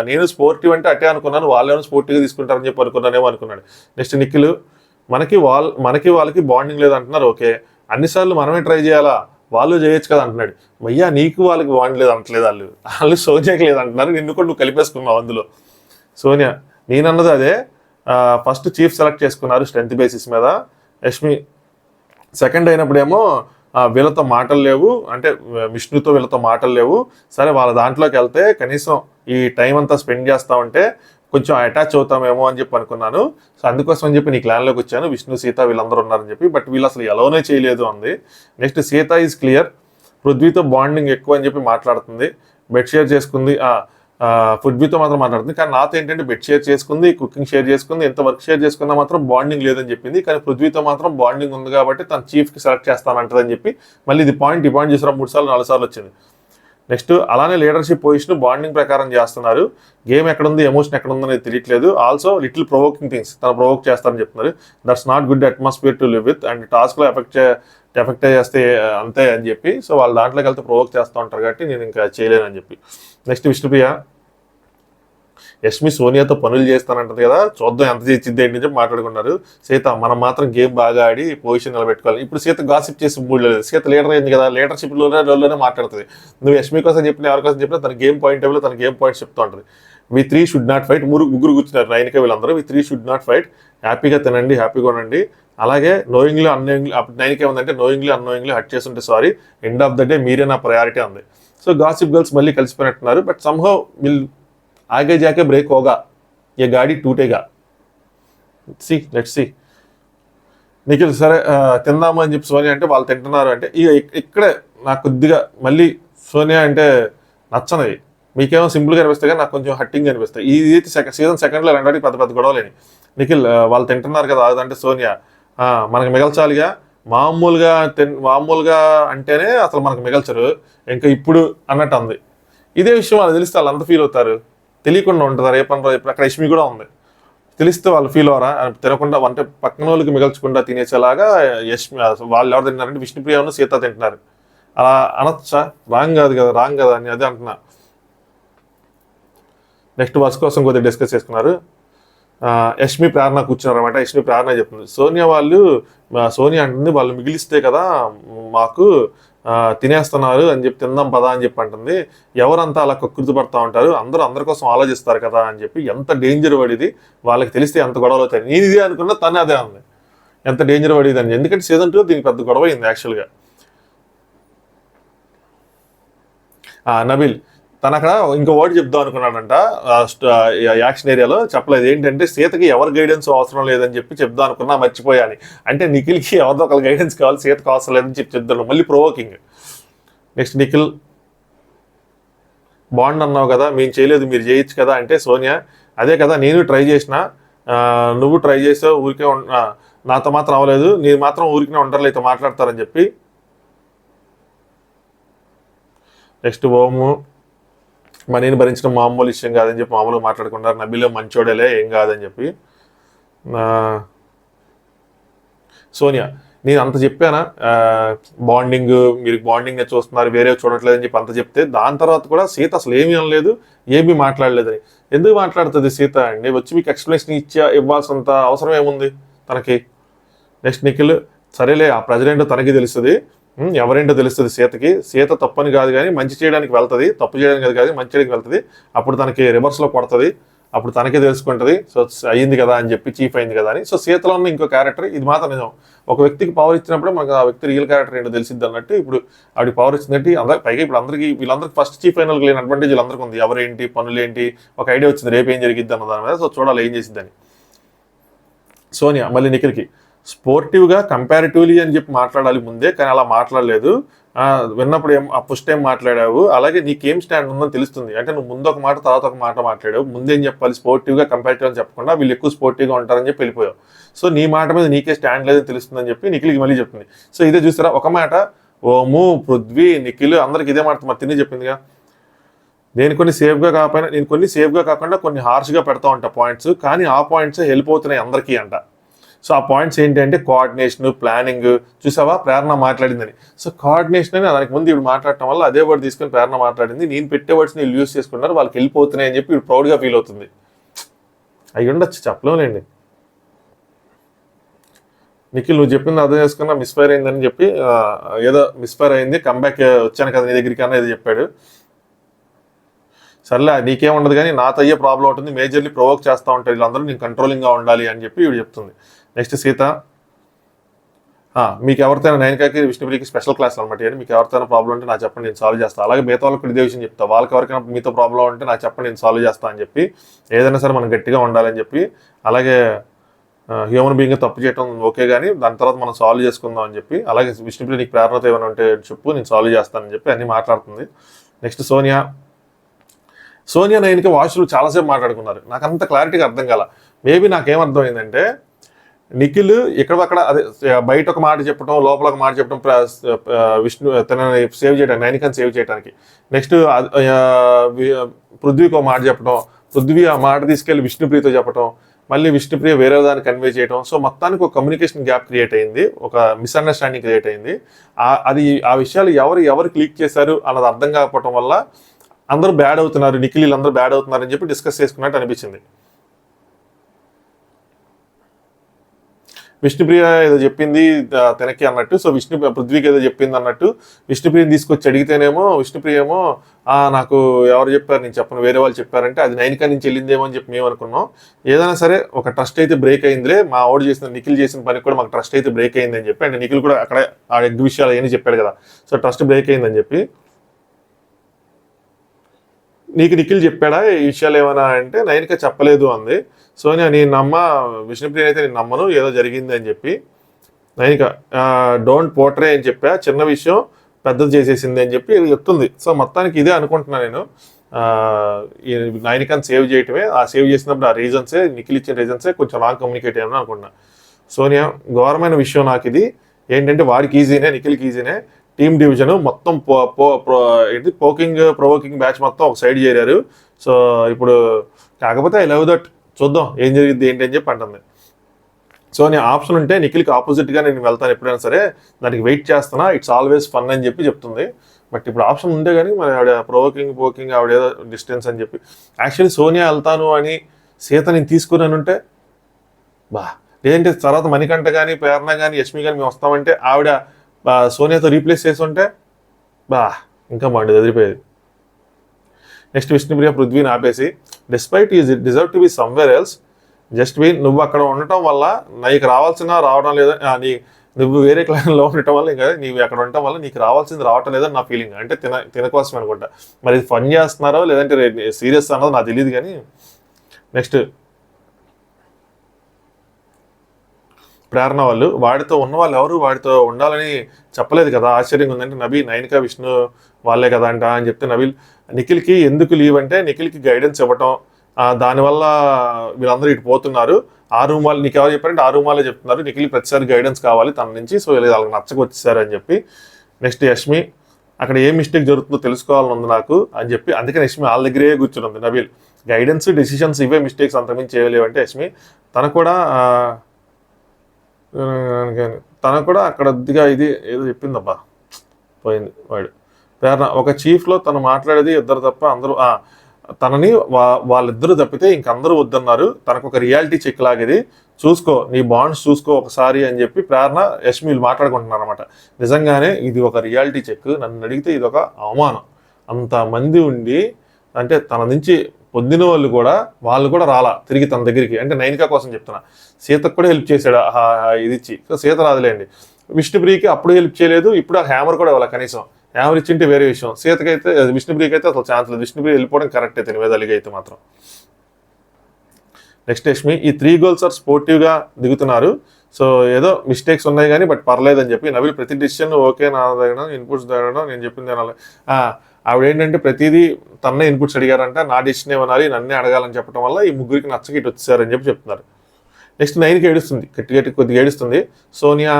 నేను స్పోర్టివ్ అంటే అట్టే అనుకున్నాను, వాళ్ళేమో స్పోర్టివ్గా తీసుకుంటారని చెప్పి అనుకున్నానేమో అనుకున్నాడు. నెక్స్ట్ నిఖిల్ మనకి వాళ్ళకి బాండింగ్ లేదంటున్నారు, ఓకే అన్నిసార్లు మనమే ట్రై చేయాలా, వాళ్ళు చేయొచ్చు కదా అంటున్నాడు. భయ్యా నీకు వాళ్ళకి బాండ్ లేదు అంటలేదు, వాళ్ళు సోనియాకి లేదు అంటున్నారు, నిన్ను కూడా నువ్వు కలిపేసుకున్నావు అందులో. సోనియా నేనన్నది అదే, ఫస్ట్ చీఫ్ సెలెక్ట్ చేసుకున్నారు స్ట్రెంత్ బేసిస్ మీద. యష్మి సెకండ్ అయినప్పుడేమో వీళ్ళతో మాటలు లేవు, అంటే విష్ణుతో వీళ్ళతో మాటలు లేవు, సరే వాళ్ళ దాంట్లోకి వెళ్తే కనీసం ఈ టైం అంతా స్పెండ్ చేస్తా ఉంటే కొంచెం అటాచ్ అవుతామేమో అని చెప్పి అనుకున్నాను. సో అందుకోసం అని చెప్పి నీ క్లాన్లోకి వచ్చాను, విష్ణు సీత వీళ్ళందరూ ఉన్నారని చెప్పి. బట్ వీళ్ళు అసలు ఎలోనే చేయలేదు అంది. నెక్స్ట్ సీత ఈజ్ క్లియర్, పృథ్వీతో బాండింగ్ ఎక్కువ అని చెప్పి మాట్లాడుతుంది, బెడ్ షేర్ చేసుకుంది, పృథ్వీతో మాత్రం మాట్లాడుతుంది. కానీ నాతో ఏంటంటే బెడ్ షేర్ చేసుకుంది, కుకింగ్ షేర్ చేసుకుంది, ఎంత వర్క్ షేర్ చేసుకున్నా మాత్రం బాండింగ్ లేదని చెప్పింది. కానీ పృథ్వీతో మాత్రం బాండింగ్ ఉంది కాబట్టి తన చీఫ్కి సెలెక్ట్ చేస్తానంటదని చెప్పి మళ్ళీ ఈ పాయింట్ చేసిన 3 సార్లు 4 సార్లు వచ్చింది. నెక్స్ట్ అలానే లీడర్షిప్ పొజిషన్ బాండింగ్ ప్రకారం చేస్తున్నారు, గేమ్ ఎక్కడుంది ఎమోషన్ ఎక్కడ ఉందనేది తెలియట్లేదు. ఆల్సో లిటిల్ ప్రొవోకింగ్ థింగ్స్ తను ప్రొవోక్ చేస్తారని చెప్తున్నారు. That's not good atmosphere to live with, and టాస్క్లో ఎఫెక్ట్ చేస్తే అంతే అని చెప్పి. సో వాళ్ళు దాంట్లోకి వెళ్తే ప్రొవోక్ చేస్తూ ఉంటారు కాబట్టి నేను ఇంకా చేయలేనని చెప్పి. నెక్స్ట్ విష్ణుప్రియ యష్మి సోనియాతో పనులు చేస్తానంటది కదా, చూద్దాం ఎంత చేసిద్ది ఏంటి చెప్పి మాట్లాడుకున్నారు. సీత మనం మాత్రం గేమ్ బాగా ఆడి పొజిషన్ నిలబెట్టుకోవాలి. ఇప్పుడు సీత గాసిప్ చేసి మూడు లేదు, సీత లీడర్ అయింది కదా, లీడర్షిప్లోనే మాట్లాడుతుంది. నువ్వు యష్మి కోసం చెప్పిన ఎవరి కోసం చెప్పినా తన గేమ్ పాయింట్ టేబుల్ తన గేమ్ పాయింట్స్ చెప్తూ ఉంటుంది. వి 3 షుడ్ నాట్ ఫైట్, ముగ్గురు కూర్చున్నారు నైనిక వీళ్ళందరూ. వి 3 షుడ్ నాట్ ఫైట్, హ్యాపీగా తినండి, హ్యాపీగా ఉండండి. అలాగే నోయింగ్లీ అన్నోయింగ్లీ, అప్పుడు నైనిక ఏమందంటే నోయింగ్లీ అన్నోయింగ్లీ హట్ చేస్తుంటే sorry, end of the day మీరే నా ప్రయారిటీ అంది. సో గాసిప్ గర్ల్స్ మళ్ళీ కలిసిపోయినట్టున్నారు. బట్ సమ్హౌ విల్ आगे जाके ब्रेक होगा, ये गाड़ी टूटेगा, లెట్స్ సి. నిఖిల్ సరే తిందాము అని చెప్పి సోనియా అంటే వాళ్ళు తింటున్నారు అంటే ఇక్కడే నాకు కొద్దిగా మళ్ళీ సోనియా అంటే నచ్చనది. మీకేమో సింపుల్గా అనిపిస్తాయి కానీ నాకు కొంచెం హట్టింగ్ అనిపిస్తాయి. ఇది సీజన్ సెకండ్లో ఇలాంటి పెద్ద పెద్ద గొడవలేని. నిఖిల్ వాళ్ళు తింటున్నారు కదా అదంటే సోనియా మనకు మిగల్చాలిగా, మామూలుగా అంటేనే అసలు మనకు మిగల్చరు, ఇంకా ఇప్పుడు అన్నట్టు అంది. ఇదే విషయం వాళ్ళు తెలిస్తే వాళ్ళు అంత ఫీల్ అవుతారు, తెలియకుండా ఉంటుందా రేపని రోజు. ఇప్పుడు అక్కడ యష్మి కూడా ఉంది, తెలిస్తే వాళ్ళు ఫీల్ అవరా, తినకుండా అంటే పక్కన వాళ్ళకి మిగల్చకుండా తినేసేలాగా యష్మి వాళ్ళు ఎవరు తింటున్నారంటే విష్ణుప్రియను సీత తింటున్నారు. అలా అనొచ్చా? రాంగ్ కదా అని అదే అంటున్నా. నెక్స్ట్ వర్క్ కోసం కొద్దిగా డిస్కస్ చేసుకున్నారు. యష్మి ప్రేరణ కూర్చున్నారన్నమాట. యష్మి ప్రేరణ చెప్తుంది సోనియా అంటుంది వాళ్ళు మిగిలిస్తే కదా మాకు తినేస్తున్నారు అని చెప్పి తిందాం పదా అని చెప్పి అంటుంది. ఎవరంతా అలా కృతి పడతా ఉంటారు, అందరి కోసం ఆలోచిస్తారు కదా అని చెప్పి. ఎంత డేంజర్ పడిది వాళ్ళకి తెలిస్తే ఎంత గొడవలు అవుతాయి. నేను ఇదే అనుకున్నా, తనే అదే ఉంది, ఎంత డేంజర్ పడిది అని. ఎందుకంటే సీజన్ 2 దీనికి పెద్ద గొడవ అయింది యాక్చువల్గా. నబీల్ తను అక్కడ ఇంకో వర్డ్ చెప్దాం అనుకున్నాడంట, యాక్షన్ ఏరియాలో చెప్పలేదు. ఏంటంటే సీతకి ఎవరి గైడెన్స్ అవసరం లేదని చెప్పి చెప్దాం అనుకున్నా, మర్చిపోయాని. అంటే నిఖిల్కి ఎవరిదో ఒకరి గైడెన్స్ కావాలి, సీతకు అవసరం లేదని చెప్పి చెప్తాను, మళ్ళీ ప్రొవోకింగ్. నెక్స్ట్ నిఖిల్ బాండ్ అన్నావు కదా, మేము చేయలేదు మీరు చేయొచ్చు కదా అంటే సోనియా అదే కదా నేను ట్రై చేసిన, నువ్వు ట్రై చేసావు ఊరికే నాతో మాత్రం అవ్వలేదు, నేను మాత్రం ఊరికినే ఉంటారు అయితే మాట్లాడతారని చెప్పి. నెక్స్ట్ ఓము మనీని భరించడం మామూలు విషయం కాదని చెప్పి మామూలుగా మాట్లాడుకున్నారు. నబీలో మంచోడేలే ఏం కాదని చెప్పి. సోనియా నేను అంత చెప్పానా బాండింగ్, మీరు బాండింగ్ చూస్తున్నారు వేరే చూడట్లేదని చెప్పి అంత చెప్తే దాని తర్వాత కూడా సీత అసలు ఏమీ అనలేదు, ఏమీ మాట్లాడలేదని. ఎందుకు మాట్లాడుతుంది సీత అండి, వచ్చి మీకు ఎక్స్ప్లెనేషన్ ఇవ్వాల్సినంత అవసరం ఏముంది తనకి. నెక్స్ట్ నిఖిల్ సరేలే ఆ ప్రెసిడెంట్ తనకి తెలుస్తుంది, ఎవరేంటో తెలుస్తుంది సీతకి, సీత తప్పని కాదు కానీ మంచి చేయడానికి వెళ్తుంది, తప్పు చేయడానికి కాదు మంచి చేయడానికి వెళ్తుంది, అప్పుడు తనకి రివర్స్లో కొడుతుంది, అప్పుడు తనకే తెలుసుకుంటుంది. సో అయ్యింది కదా అని చెప్పి, చీఫ్ అయింది కదా అని. సో సీతలో ఉన్న ఇంకో క్యారెక్టర్ ఇది మాత్రం నిజం, ఒక వ్యక్తికి పవర్ ఇచ్చినప్పుడు మనకు ఆ వ్యక్తి రియల్ క్యారెక్టర్ ఏంటో తెలిసిద్ది అన్నట్టు. ఇప్పుడు ఆవిడ పవర్ ఇచ్చినట్టు పైగా ఇప్పుడు వీళ్ళందరికీ ఫస్ట్ చీఫ్ ఫైనల్కి లేని అడ్వాంటేజ్ వీళ్ళందరికీ ఉంది, ఎవరేంటి పనులు ఏంటి ఒక ఐడియా వచ్చింది, రేపు ఏం జరిగిద్ది అన్న దాని మీద. సో చూడాలి ఏం చేసిద్దని. సోనియా మళ్ళీ నిఖిల్కి స్పోర్టివ్గా కంపారిటివ్లీ అని చెప్పి మాట్లాడాలి ముందే, కానీ అలా మాట్లాడలేదు. విన్నప్పుడు ఫస్ట్ టైం మాట్లాడావు, అలాగే నీకేం స్టాండ్ ఉందని తెలుస్తుంది, అంటే నువ్వు ముందు ఒక మాట తర్వాత ఒక మాట మాట్లాడావు, ముందేం చెప్పాలి స్పోర్టివ్గా కంపారిటివ్ అని చెప్పకుండా వీళ్ళు ఎక్కువ స్పోర్టివ్గా ఉంటారని చెప్పి వెళ్ళిపోయావు. సో నీ మాట మీద నీకే స్టాండ్ లేదని తెలుస్తుందని చెప్పి నిఖిల్కి మళ్ళీ చెప్తుంది. సో ఇదే చూస్తారా ఒక మాట ఓము పృథ్వీ నిఖిల్ అందరికి ఇదే మాట మరి తిని చెప్పిందిగా. నేను కొన్ని సేఫ్గా కాకుండా కొన్ని హార్ష్గా పెడతా ఉంటా పాయింట్స్, కానీ ఆ పాయింట్స్ హెల్ప్ అవుతున్నాయి అందరికీ అంట. సో ఆ పాయింట్స్ ఏంటి అంటే కోఆర్డినేషన్, ప్లానింగ్. చూసావా ప్రేరణ మాట్లాడిందని. సో కోఆర్డినేషన్ అని దానికి ముందు ఇప్పుడు మాట్లాడటం వల్ల అదే వర్డ్ తీసుకొని ప్రేరణ మాట్లాడింది. నేను పెట్టే వర్డ్స్ వీళ్ళు యూస్ చేసుకున్నారు, వాళ్ళకి వెళ్ళిపోతున్నాయి అని చెప్పి ఇప్పుడు ప్రౌడ్గా ఫీల్ అవుతుంది. అయ్యి ఉండొచ్చు, చెప్పలేండి. నిఖిల్ నువ్వు చెప్పింది అర్థం చేసుకున్నా, మిస్ఫైర్ అయిందని చెప్పి ఏదో మిస్ఫైర్ అయింది, కంబ్యాక్ వచ్చాను కదా నీ దగ్గరికి అన్న ఏదో చెప్పాడు. సర్లే నీకేం ఉండదు కానీ నాతో అయ్యే ప్రాబ్లం ఉంటుంది, మేజర్లీ ప్రొవోక్ చేస్తూ ఉంటారు వీళ్ళందరూ, నేను కంట్రోలింగ్గా ఉండాలి అని చెప్పి ఇవి చెప్తుంది. నెక్స్ట్ సీత, మీకు ఎవరితోనైనా నైనికాకి విష్ణుప్రియకి స్పెషల్ క్లాస్ అనమాట. అని మీకు ఎవరితోనైనా ప్రాబ్లం ఉంటే నాకు చెప్పండి, నేను సాల్వ్ చేస్తాను. అలాగే మిగతా వాళ్ళకి ఇదే విషయం చెప్తా, వాళ్ళకి ఎవరికైనా మీతో ప్రాబ్లం ఉంటే నాకు చెప్పండి, నేను సాల్వ్ చేస్తాను అని చెప్పి, ఏదైనా సరే మనం గట్టిగా ఉండాలని చెప్పి, అలాగే హ్యూమన్ బీయింగ్ తప్పు చేయడం ఓకే కానీ దాని తర్వాత మనం సాల్వ్ చేసుకుందాం అని చెప్పి, అలాగే విష్ణుప్రియ నీకు ప్రేరణతో ఏమైనా ఉంటే చెప్పు, నేను సాల్వ్ చేస్తానని చెప్పి అన్నీ మాట్లాడుతుంది. నెక్స్ట్ సోనియా నైన్కి వాష్లు చాలాసేపు మాట్లాడుకున్నారు. నాకు అంత క్లారిటీగా అర్థం కాల. మేబీ నాకేమర్థమైందంటే నిఖిల్ ఇక్కడక్కడ అదే బయట ఒక మాట చెప్పడం, లోపల ఒక మాట చెప్పడం, తనని సేవ్ చేయడానికి, నైనికాని సేవ్ చేయడానికి. నెక్స్ట్ పృథ్వీకి ఒక మాట చెప్పడం, పృథ్వీ ఆ మాట తీసుకెళ్ళి విష్ణుప్రియతో చెప్పడం, మళ్ళీ విష్ణుప్రియ వేరే దాన్ని కన్వే చేయడం. సో మొత్తానికి ఒక కమ్యూనికేషన్ గ్యాప్ క్రియేట్ అయింది, ఒక మిస్అండర్స్టాండింగ్ క్రియేట్ అయింది. ఆ విషయాలు ఎవరు క్లిక్ చేశారు అన్నది అర్థం కాకపోవడం వల్ల అందరూ బ్యాడ్ అవుతున్నారు, నిఖిల్ వీళ్ళందరూ బ్యాడ్ అవుతున్నారు అని చెప్పి డిస్కస్ చేసుకున్నట్టు అనిపించింది. విష్ణుప్రియ ఏదో చెప్పింది తనకి అన్నట్టు, సో పృథ్వీకి ఏదో చెప్పింది అన్నట్టు విష్ణుప్రియని తీసుకొచ్చి అడిగితేనేమో విష్ణుప్రియ ఏమో నాకు ఎవరు చెప్పారు, నేను చెప్పను, వేరే వాళ్ళు చెప్పారంటే అది నైనికా నుంచి వెళ్ళిందేమో అని చెప్పి మేము అనుకున్నాం. ఏదైనా సరే ఒక ట్రస్ట్ అయితే బ్రేక్ అయిందిలే, మా ఓడి చేసిన నిఖిల్ చేసిన పనికి కూడా మాకు ట్రస్ట్ అయితే బ్రేక్ అయింది అని చెప్పి, అంటే నిఖిల్ కూడా అక్కడ ఆ ఎగ్ విషయాలు ఏమని చెప్పాడు కదా, సో ట్రస్ట్ బ్రేక్ అయిందని చెప్పి. నీకు నిఖిల్ చెప్పాడా ఈ విషయాలు ఏమైనా అంటే నైనిక చెప్పలేదు అంది. సోనియా నేను విష్ణుప్రియ అయితే నేను నమ్మను, ఏదో జరిగింది అని చెప్పి. నైనిక డోంట్ పోర్ట్రే అని చెప్పా, చిన్న విషయం పెద్దది చేసేసింది అని చెప్పి చెప్తుంది. సో మొత్తానికి ఇదే అనుకుంటున్నా నేను, నైనికాని సేవ్ చేయటమే. ఆ సేవ్ చేసినప్పుడు ఆ రీజన్సే, నిఖిల్ ఇచ్చిన రీజన్సే కొంచెం రాంగ్ కమ్యూనికేట్ అయ్యాను అనుకుంటున్నా. సోనియా ఘోరమైన విషయం నాకు ఇది. ఏంటంటే వాడికి ఈజీనే, నిఖిల్కి ఈజీనే. టీమ్ డివిజన్ మొత్తం ఏంటి ప్రొవోకింగ్ బ్యాచ్ మొత్తం ఒక సైడ్ చేరారు. సో ఇప్పుడు కాకపోతే ఐ లవ్ దట్, చూద్దాం ఏం జరిగింది ఏంటి అని చెప్పి అంటుంది. సో నేను ఆప్షన్ ఉంటే నిఖిల్కి ఆపోజిట్గా నేను వెళ్తాను ఎప్పుడైనా సరే, దానికి వెయిట్ చేస్తున్నా, ఇట్స్ ఆల్వేస్ ఫన్ అని చెప్పి చెప్తుంది. బట్ ఇప్పుడు ఆప్షన్ ఉంటే కానీ మరి ఆవిడ పోకింగ్ ఆవిడ ఏదో డిస్టెన్స్ అని చెప్పి, యాక్చువల్లీ సోనియా వెళ్తాను అని సీత నేను తీసుకున్నానుంటే లేదంటే తర్వాత మణికంఠ కానీ ప్రేరణ కానీ యష్మి కానీ మేము వస్తామంటే ఆవిడ సోనియాతో రీప్లేస్ చేసి ఉంటే ఇంకా బాగుండేది, ఎదిరిపోయేది. నెక్స్ట్ విష్ణుప్రియ పృథ్వీని ఆపేసి, despite is deserve to be somewhere else, just be నువ్వు అక్కడ ఉండటం వల్ల నీకు రావాల్సిన రావడం లేదా, నువ్వు వేరే క్లైన్లో ఉండటం వల్ల ఇంకా నీవు అక్కడ ఉండటం వల్ల నీకు రావాల్సింది రావటం లేదని నా ఫీలింగ్. అంటే తినకోసం అనుకుంటా, మరి ఫన్ చేస్తున్నారో లేదంటే సీరియస్ అన్నదో నాకు తెలియదు కానీ. నెక్స్ట్ ప్రేరణ వాళ్ళు వాడితో ఉన్న వాళ్ళు ఎవరు వాడితో ఉండాలని చెప్పలేదు కదా, ఆశ్చర్యంగా ఉందంటే నైనికా విష్ణు వాళ్ళే కదా అంట అని చెప్తే నిఖిల్కి ఎందుకు లీవ్ అంటే నిఖిల్కి గైడెన్స్ ఇవ్వటం, దానివల్ల వీళ్ళందరూ ఇటు పోతున్నారు. ఆ రూమ్ వాళ్ళు నీకు ఎవరు చెప్పారంటే ఆ రూమ్ వాళ్ళే చెప్తున్నారు, నిఖిల్ ప్రతిసారి గైడెన్స్ కావాలి తన నుంచి, సో వాళ్ళకి నచ్చకొచ్చేసారు అని చెప్పి. నెక్స్ట్ యష్మి, అక్కడ ఏ మిస్టేక్ జరుగుతుందో తెలుసుకోవాలని ఉంది నాకు అని చెప్పి, అందుకని యష్మి వాళ్ళ దగ్గరే కూర్చుని ఉంది. నబీల్ గైడెన్స్ డెసిషన్స్ ఇవే మిస్టేక్స్ అంతకుమించి చేయలేవంటే యష్మి తనకు కూడా అక్కడ ఇది ఏదో చెప్పిందబ్బా పోయింది వాడు. ప్రేరణ ఒక చీఫ్లో తను మాట్లాడేది ఇద్దరు తప్ప అందరూ, తనని వాళ్ళిద్దరూ తప్పితే ఇంకందరూ వద్దన్నారు, తనకు ఒక రియాలిటీ చెక్ లాగేది, చూసుకో నీ బాండ్స్ చూసుకో ఒకసారి అని చెప్పి ప్రేరణ యష్మిలు మాట్లాడుకుంటున్నారు అనమాట. నిజంగానే ఇది ఒక రియాలిటీ చెక్, నన్ను అడిగితే ఇది ఒక అవమానం. అంతమంది ఉండి అంటే తన నుంచి పొందిన వాళ్ళు కూడా రాలా తిరిగి తన దగ్గరికి, అంటే నైనికా కోసం చెప్తున్నా. సీతకు కూడా హెల్ప్ చేశాడు ఇది ఇచ్చి, సో సీత రాదులేండి. విష్ణుప్రియకి అప్పుడు హెల్ప్ చేయలేదు, ఇప్పుడు ఆ హ్యామర్ కూడా ఇవ్వాలి, కనీసం హ్యామర్ ఇచ్చింటే వేరే విషయం. సీతకైతే విష్ణుప్రియకి అయితే అసలు ఛాన్స్ లేదు, విష్ణుప్రియ వెళ్ళిపోవడం కరెక్ట్ అయితే మీద అలిగి అయితే మాత్రం. నెక్స్ట్ యష్మి, ఈ 3 గర్ల్స్ ఆర్ స్పోర్టివ్గా దిగుతున్నారు, సో ఏదో మిస్టేక్స్ ఉన్నాయి కానీ బట్ పర్లేదని చెప్పి. నవీల్ ప్రతి డిసిషన్ ఓకే నా దగ్గర ఇన్పుట్స్ దగ్గర నేను చెప్పింది అనాలి. ఆవిడ ఏంటంటే ప్రతిదీ తన్నే ఇన్పుట్స్ అడిగారంట, నా డిసిషన్ ఏమనాలి నన్నే అడగాలని చెప్పడం వల్ల ఈ ముగ్గురికి నచ్చకి ఇటు వచ్చేసారని చెప్పి చెప్తున్నారు. నెక్స్ట్ 9కి ఏడుస్తుంది, గట్టి కొద్దిగా ఏడుస్తుంది. సోనియా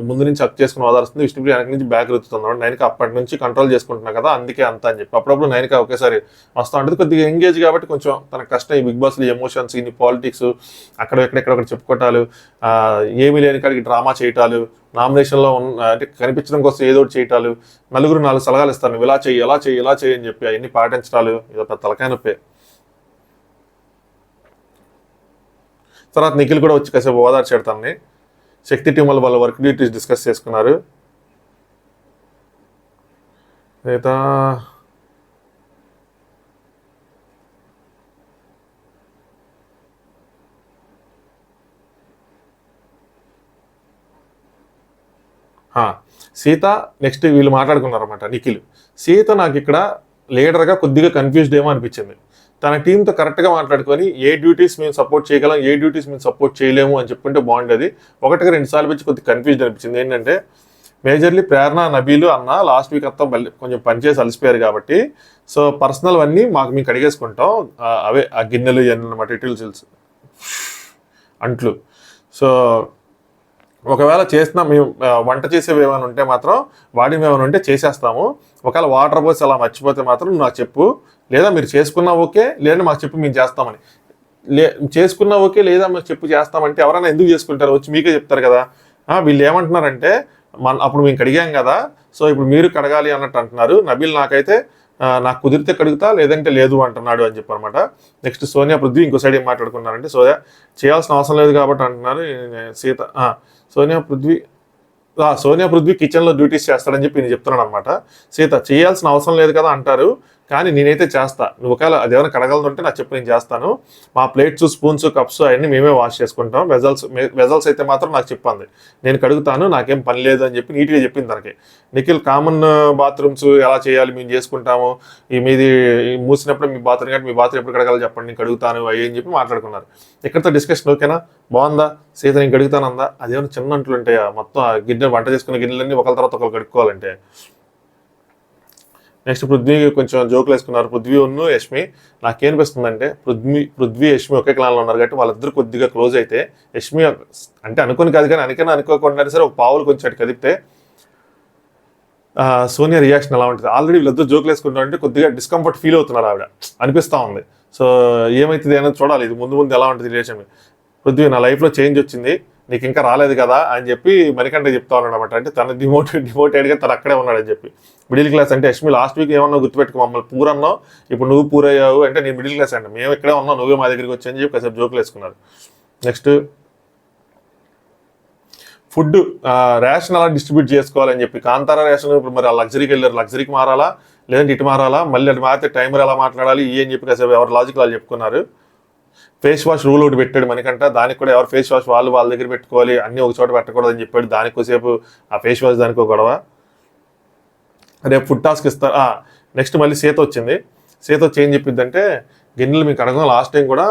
ముందు నుంచి హక్ చేసుకుని ఓదారుస్తుంది, విష్ణుప్రియ వెనక నుంచి బ్యాక్ రుతుతుంది అనమాట. 9కి అప్పటి నుంచి కంట్రోల్ చేసుకుంటున్నా కదా అందుకే అంత అని చెప్పి అప్పుడప్పుడు 9కి ఒకేసారి వస్తూ ఉంటుంది. కొద్దిగా ఎంగేజ్ కాబట్టి కొంచెం తన కష్టం ఈ బిగ్ బాస్లో ఎమోషన్స్, ఇన్ని పాలిటిక్స్, అక్కడ ఎక్కడెక్కడ చెప్పుకోవటాలు, ఏమీ లేని కాడికి డ్రామా చేయటాలు, నామినేషన్లో అంటే కనిపించడం కోసం ఏదో ఒకటి చేయటాలు, నలుగురు 4 సలహాలు ఇస్తాను, నువ్వు ఇలా చెయ్యి ఎలా చెయ్యి ఇలా చెయ్యి అని చెప్పి అవన్నీ పాటించడాలు, ఇదో పెద్ద తలకాయ నొప్పే. తర్వాత నిఖిల్ కూడా వచ్చి కాసేపు ఓదార్చాడు తనని. శక్తి టీం వాళ్ళ వర్క్ డ్యూటీస్ డిస్కస్ చేసుకున్నారు. మిగతా సీత నెక్స్ట్ వీళ్ళు మాట్లాడుకున్నారు అనమాట. నిఖిల్ సీత నాకు ఇక్కడ లీడర్గా కొద్దిగా కన్ఫ్యూజ్డ్ ఏమో అనిపించింది. తన టీంతో కరెక్ట్గా మాట్లాడుకొని ఏ డ్యూటీస్ మేము సపోర్ట్ చేయగలం, ఏ డ్యూటీస్ మేము సపోర్ట్ చేయలేము అని చెప్పుకుంటే బాగుండేది. 1-2 సార్లు వచ్చి కొద్దిగా కన్ఫ్యూజ్డ్ అనిపించింది. ఏంటంటే మేజర్లీ ప్రేరణ, నబీలు అన్న లాస్ట్ వీక్ అంతా కొంచెం పనిచేసి అలసిపోయారు కాబట్టి సో పర్సనల్ అన్నీ మేము కడిగేసుకుంటాం, అవే ఆ గిన్నెలు ఇవన్నీ అనమాట, యూటిలిటీస్, అంట్లు. సో ఒకవేళ చేసినా మేము వంట చేసేవి ఏమైనా ఉంటే మాత్రం వాడిని ఏమైనా ఉంటే చేసేస్తాము. ఒకవేళ వాటర్ పోసి అలా మర్చిపోతే మాత్రం నువ్వు నాకు చెప్పు, లేదా మీరు చేసుకున్నా ఓకే, లేదా మాకు చెప్పి మేము చేస్తామని. చేసుకున్నా ఓకే, లేదా మాకు చెప్పు చేస్తామంటే ఎవరైనా ఎందుకు చేసుకుంటారు, వచ్చి మీకే చెప్తారు కదా. వీళ్ళు ఏమంటున్నారంటే అప్పుడు మేము కడిగాం కదా, సో ఇప్పుడు మీరు కడగాలి అన్నట్టు అంటున్నారు. నబీల్ నాకైతే నాకు కుదిరితే కడుగుతా, లేదంటే లేదు అంటున్నాడు అని చెప్పనమాట. నెక్స్ట్ సోనియా, పృథ్వీ ఇంకో సైడ్ ఏం మాట్లాడుకున్నారంటే చేయాల్సిన అవసరం లేదు కాబట్టి అంటున్నారు. సీత సోనియా పృథ్వీ కిచెన్లో డ్యూటీస్ చేస్తాడని చెప్పి నేను చెప్తున్నాను అనమాట. సీత చేయాల్సిన అవసరం లేదు కదా అంటారు, కానీ నేనైతే చేస్తా, నువ్వు ఒకవేళ అది ఏమైనా కడగలదంటే నాకు చెప్పి నేను చేస్తాను. మా ప్లేట్స్, స్పూన్స్, కప్స్ అవన్నీ మేమే వాష్ చేసుకుంటాం. వెజల్స్ అయితే మాత్రం నాకు చెప్పింది, నేను కడుగుతాను, నాకేం పని లేదు అని చెప్పి నీట్గా చెప్పింది తనకి. నిఖిల్ కామన్ బాత్రూమ్స్ ఎలా చేయాలి మేము చేసుకుంటాము, మీది మూసినప్పుడు మీ బాత్రూమ్ కంటే మీ బాత్రూమ్ ఎప్పుడు కడగాలి చెప్పండి, నేను కడుగుతాను అయ్యి అని చెప్పి మాట్లాడుకున్నారు. ఇక్కడితో డిస్కషన్ ఓకేనా, బాగుందా, సీత నేను కడుగుతానందా. అదేమైనా చిన్న అంట్లు ఉంటాయా, మొత్తం గిన్నె వంట చేసుకున్న గిన్నెలన్నీ ఒకరి తర్వాత ఒకరు కడుక్కోవాలంటే. నెక్స్ట్ పృథ్వీ కొంచెం జోకులు వేసుకున్నారు, పృథ్వీ ఉన్ను యష్మి. నాకేమనిపిస్తుందంటే పృథ్వీ యష్మి ఒకే క్లాన్లో ఉన్నారు కాబట్టి వాళ్ళిద్దరు కొద్దిగా క్లోజ్ అయితే యష్మి అంటే అనుకోని కాదు కానీ అనుకోకుండా సరే ఒక పావులు కొంచెం అటు కదిపితే సోనియా రియాక్షన్ ఎలా ఉంటుంది. ఆల్రెడీ వీళ్ళిద్దరు జోకులు వేసుకుంటారంటే కొద్దిగా డిస్కంఫర్ట్ ఫీల్ అవుతున్నారు ఆవిడ అనిపిస్తూ ఉంది. సో ఏమైతుంది అనేది చూడాలి, ఇది ముందు ఎలా ఉంటుంది రిలేషన్. పృథ్వీ నా లైఫ్లో చేంజ్ వచ్చింది, నీకు ఇంకా రాలేదు కదా అని చెప్పి మణికంఠ చెప్తా ఉన్నాడు అనమాట. అంటే తన డిమోటెడ్గా తను అక్కడే ఉన్నాడని చెప్పి. మిడిల్ క్లాస్ అంటే యష్మి లాస్ట్ వీక్ ఏమన్నా గుర్తుపెట్టుకో, మమ్మల్ని పూర్ అన్నావు, ఇప్పుడు నువ్వు పూర్ అయ్యావు అంటే నేను మిడిల్ క్లాస్ అంటే మేము ఇక్కడే ఉన్నావు, నువ్వే మా దగ్గరికి వచ్చి అని చెప్పి కాసేపు జోకులు వేసుకున్నారు. నెక్స్ట్ ఫుడ్ రేషన్ అలా డిస్ట్రిబ్యూట్ చేసుకోవాలని చెప్పి కాంతారా రేషన్ ఇప్పుడు మరి ఆ లగ్జరీకి వెళ్ళారు, లగ్జరీకి మారాలా లేదంటే ఇటు మారాలా, మళ్ళీ అటు మారితే టైమర్ ఎలా మాట్లాడాలి ఇవి అని చెప్పి కాసేపు ఎవరు లాజిక్ వాళ్ళు చెప్పుకున్నారు. ఫేస్ వాష్ రూల్ ఒకటి పెట్టాడు మనకంట, దానికి కూడా ఎవరు ఫేస్ వాష్ వాళ్ళ దగ్గర పెట్టుకోవాలి, అన్నీ ఒక చోట పెట్టకూడదు అని చెప్పాడు. దానికి కొద్దిసేపు ఆ ఫేస్ వాష్ దానికి ఒక గొడవ. రేపు ఫుడ్ టాస్క్ ఇస్తారు. నెక్స్ట్ మళ్ళీ సీత వచ్చింది. సీత వచ్చి ఏం చెప్పిందంటే గిన్నెలు మీకు కడగం, లాస్ట్ టైం కూడా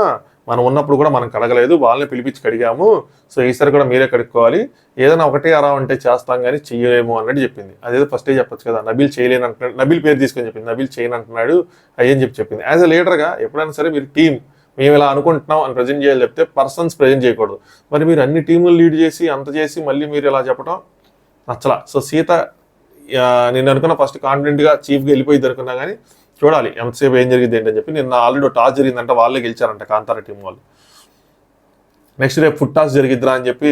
మనం ఉన్నప్పుడు కూడా మనం కడగలేదు, వాళ్ళని పిలిపించి కడిగాము, సో ఈసారి కూడా మీరే కడుక్కోవాలి, ఏదైనా ఒకటే అరా అంటే చేస్తాం కానీ చెయ్యలేము అన్నట్టు చెప్పింది. అదేదో ఫస్టే చెప్పొచ్చు కదా, నబీల్ చేయలేని అంటున్నాడు, నబీల్ పేరు తీసుకొని చెప్పింది, నబీల్ చేయని అంటున్నాడు అయ్యని చెప్పింది. యాజ్ అ లీడర్గా ఎప్పుడైనా సరే మీరు టీం మేము ఇలా అనుకుంటున్నాం అని ప్రజెంట్ చేయాలి చెప్తే పర్సన్స్ ప్రజెంట్ చేయకూడదు. మరి మీరు అన్ని టీంలు లీడ్ చేసి అంత చేసి మళ్ళీ మీరు ఇలా చెప్పడం నచ్చలా. సో సీత నేను అనుకున్న ఫస్ట్ కాన్ఫిడెంట్గా చీఫ్గా వెళ్ళిపోయింది అనుకున్నా కానీ చూడాలి ఎంతసేపు ఏం జరిగింది ఏంటని చెప్పి. నిన్న ఆల్రెడీ టాస్ జరిగిందంటే వాళ్ళే గెలిచారంట కాంతారా టీం వాళ్ళు. నెక్స్ట్ రేపు ఫుడ్ టాస్ జరిగిద్దా అని చెప్పి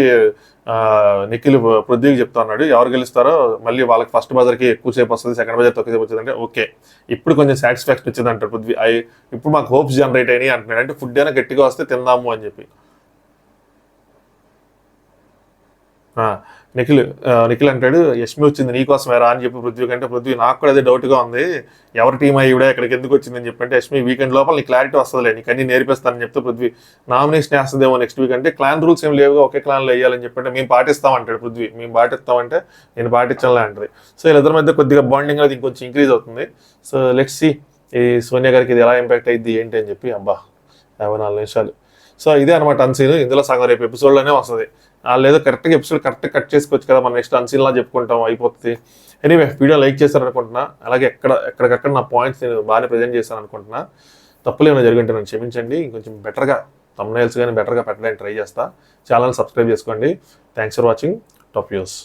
నిఖిల్ పృథ్వీకి చెప్తా ఉన్నాడు. ఎవరు గెలుస్తారో మళ్ళీ వాళ్ళకి ఫస్ట్ బజర్కి ఎక్కువసేపు వస్తుంది, సెకండ్ బజర్ తక్కువసేపు వచ్చింది అంటే ఓకే ఇప్పుడు కొంచెం సాటిస్ఫాక్షన్ వచ్చింది అంటారు పృథ్వీ. ఇప్పుడు మాకు హోప్స్ జనరేట్ అయినాయి అంటున్నాడు. అంటే ఫుడ్ అయినా గట్టిగా వస్తే తిందాము అని చెప్పి. నిఖిల్ అంటాడు యష్మి వచ్చింది నీకోసమేరా అని చెప్పి పృథ్వీ కంటే, పృథ్వీ నాకు కూడా అదే డౌట్గా ఉంది ఎవరి టీం అయ్యి కూడా ఇక్కడికి ఎందుకు వచ్చిందని చెప్పంటే యష్మి వీకెండ్ లోపల నీ క్లారిటీ వస్తుందిలే, నీకు అన్ని నేర్పిస్తానని చెప్తే పృథ్వీ నామినేషన్ వేస్తుందేమో నెక్స్ట్ వీక్ అంటే క్లాన్ రూల్స్ ఏం లేవుగా ఒకే క్లాన్లో వేయాలని చెప్పంటే మేము పాటిస్తామంటాడు పృథ్వీ. మేము పాటిస్తామంటే నేను పాటించాలే అంటది. సో వీళ్ళిద్దరి మధ్య కొద్దిగా బాండింగ్ అది ఇంకొంచెం ఇంక్రీజ్ అవుతుంది. సో లెట్స్ సీ ఈ సోనియా గారికి ఇది ఎలా ఇంపాక్ట్ అయ్యింది ఏంటి అని చెప్పి. అబ్బా 54 నిమిషాలు. సో ఇదే అనమాట అన్సీన్. ఇందులో సగం రేపు ఎపిసోడ్లోనే వస్తుంది. లేదో కరెక్ట్గా ఎపిసోడ్ కరెక్ట్గా కట్ చేసుకోవచ్చు కదా, మనం నెక్స్ట్ అన్సీన్లా చెప్పుకుంటాం అయిపోతుంది. ఎనీవే వీడియో లైక్ చేస్తారనుకుంటున్నా, అలాగే ఎక్కడికక్కడ నా పాయింట్స్ నేను బాగానే ప్రజెంట్ చేస్తాను అనుకుంటున్నా. తప్పులు ఏమైనా జరిగింటే నన్ను క్షమించండి, ఇంకొంచెం బెటర్గా తమ్నైల్స్ కానీ బెటర్గా పెట్టడానికి ట్రై చేస్తా. ఛానల్ సబ్స్క్రైబ్ చేసుకోండి. Thanks for watching. Top views.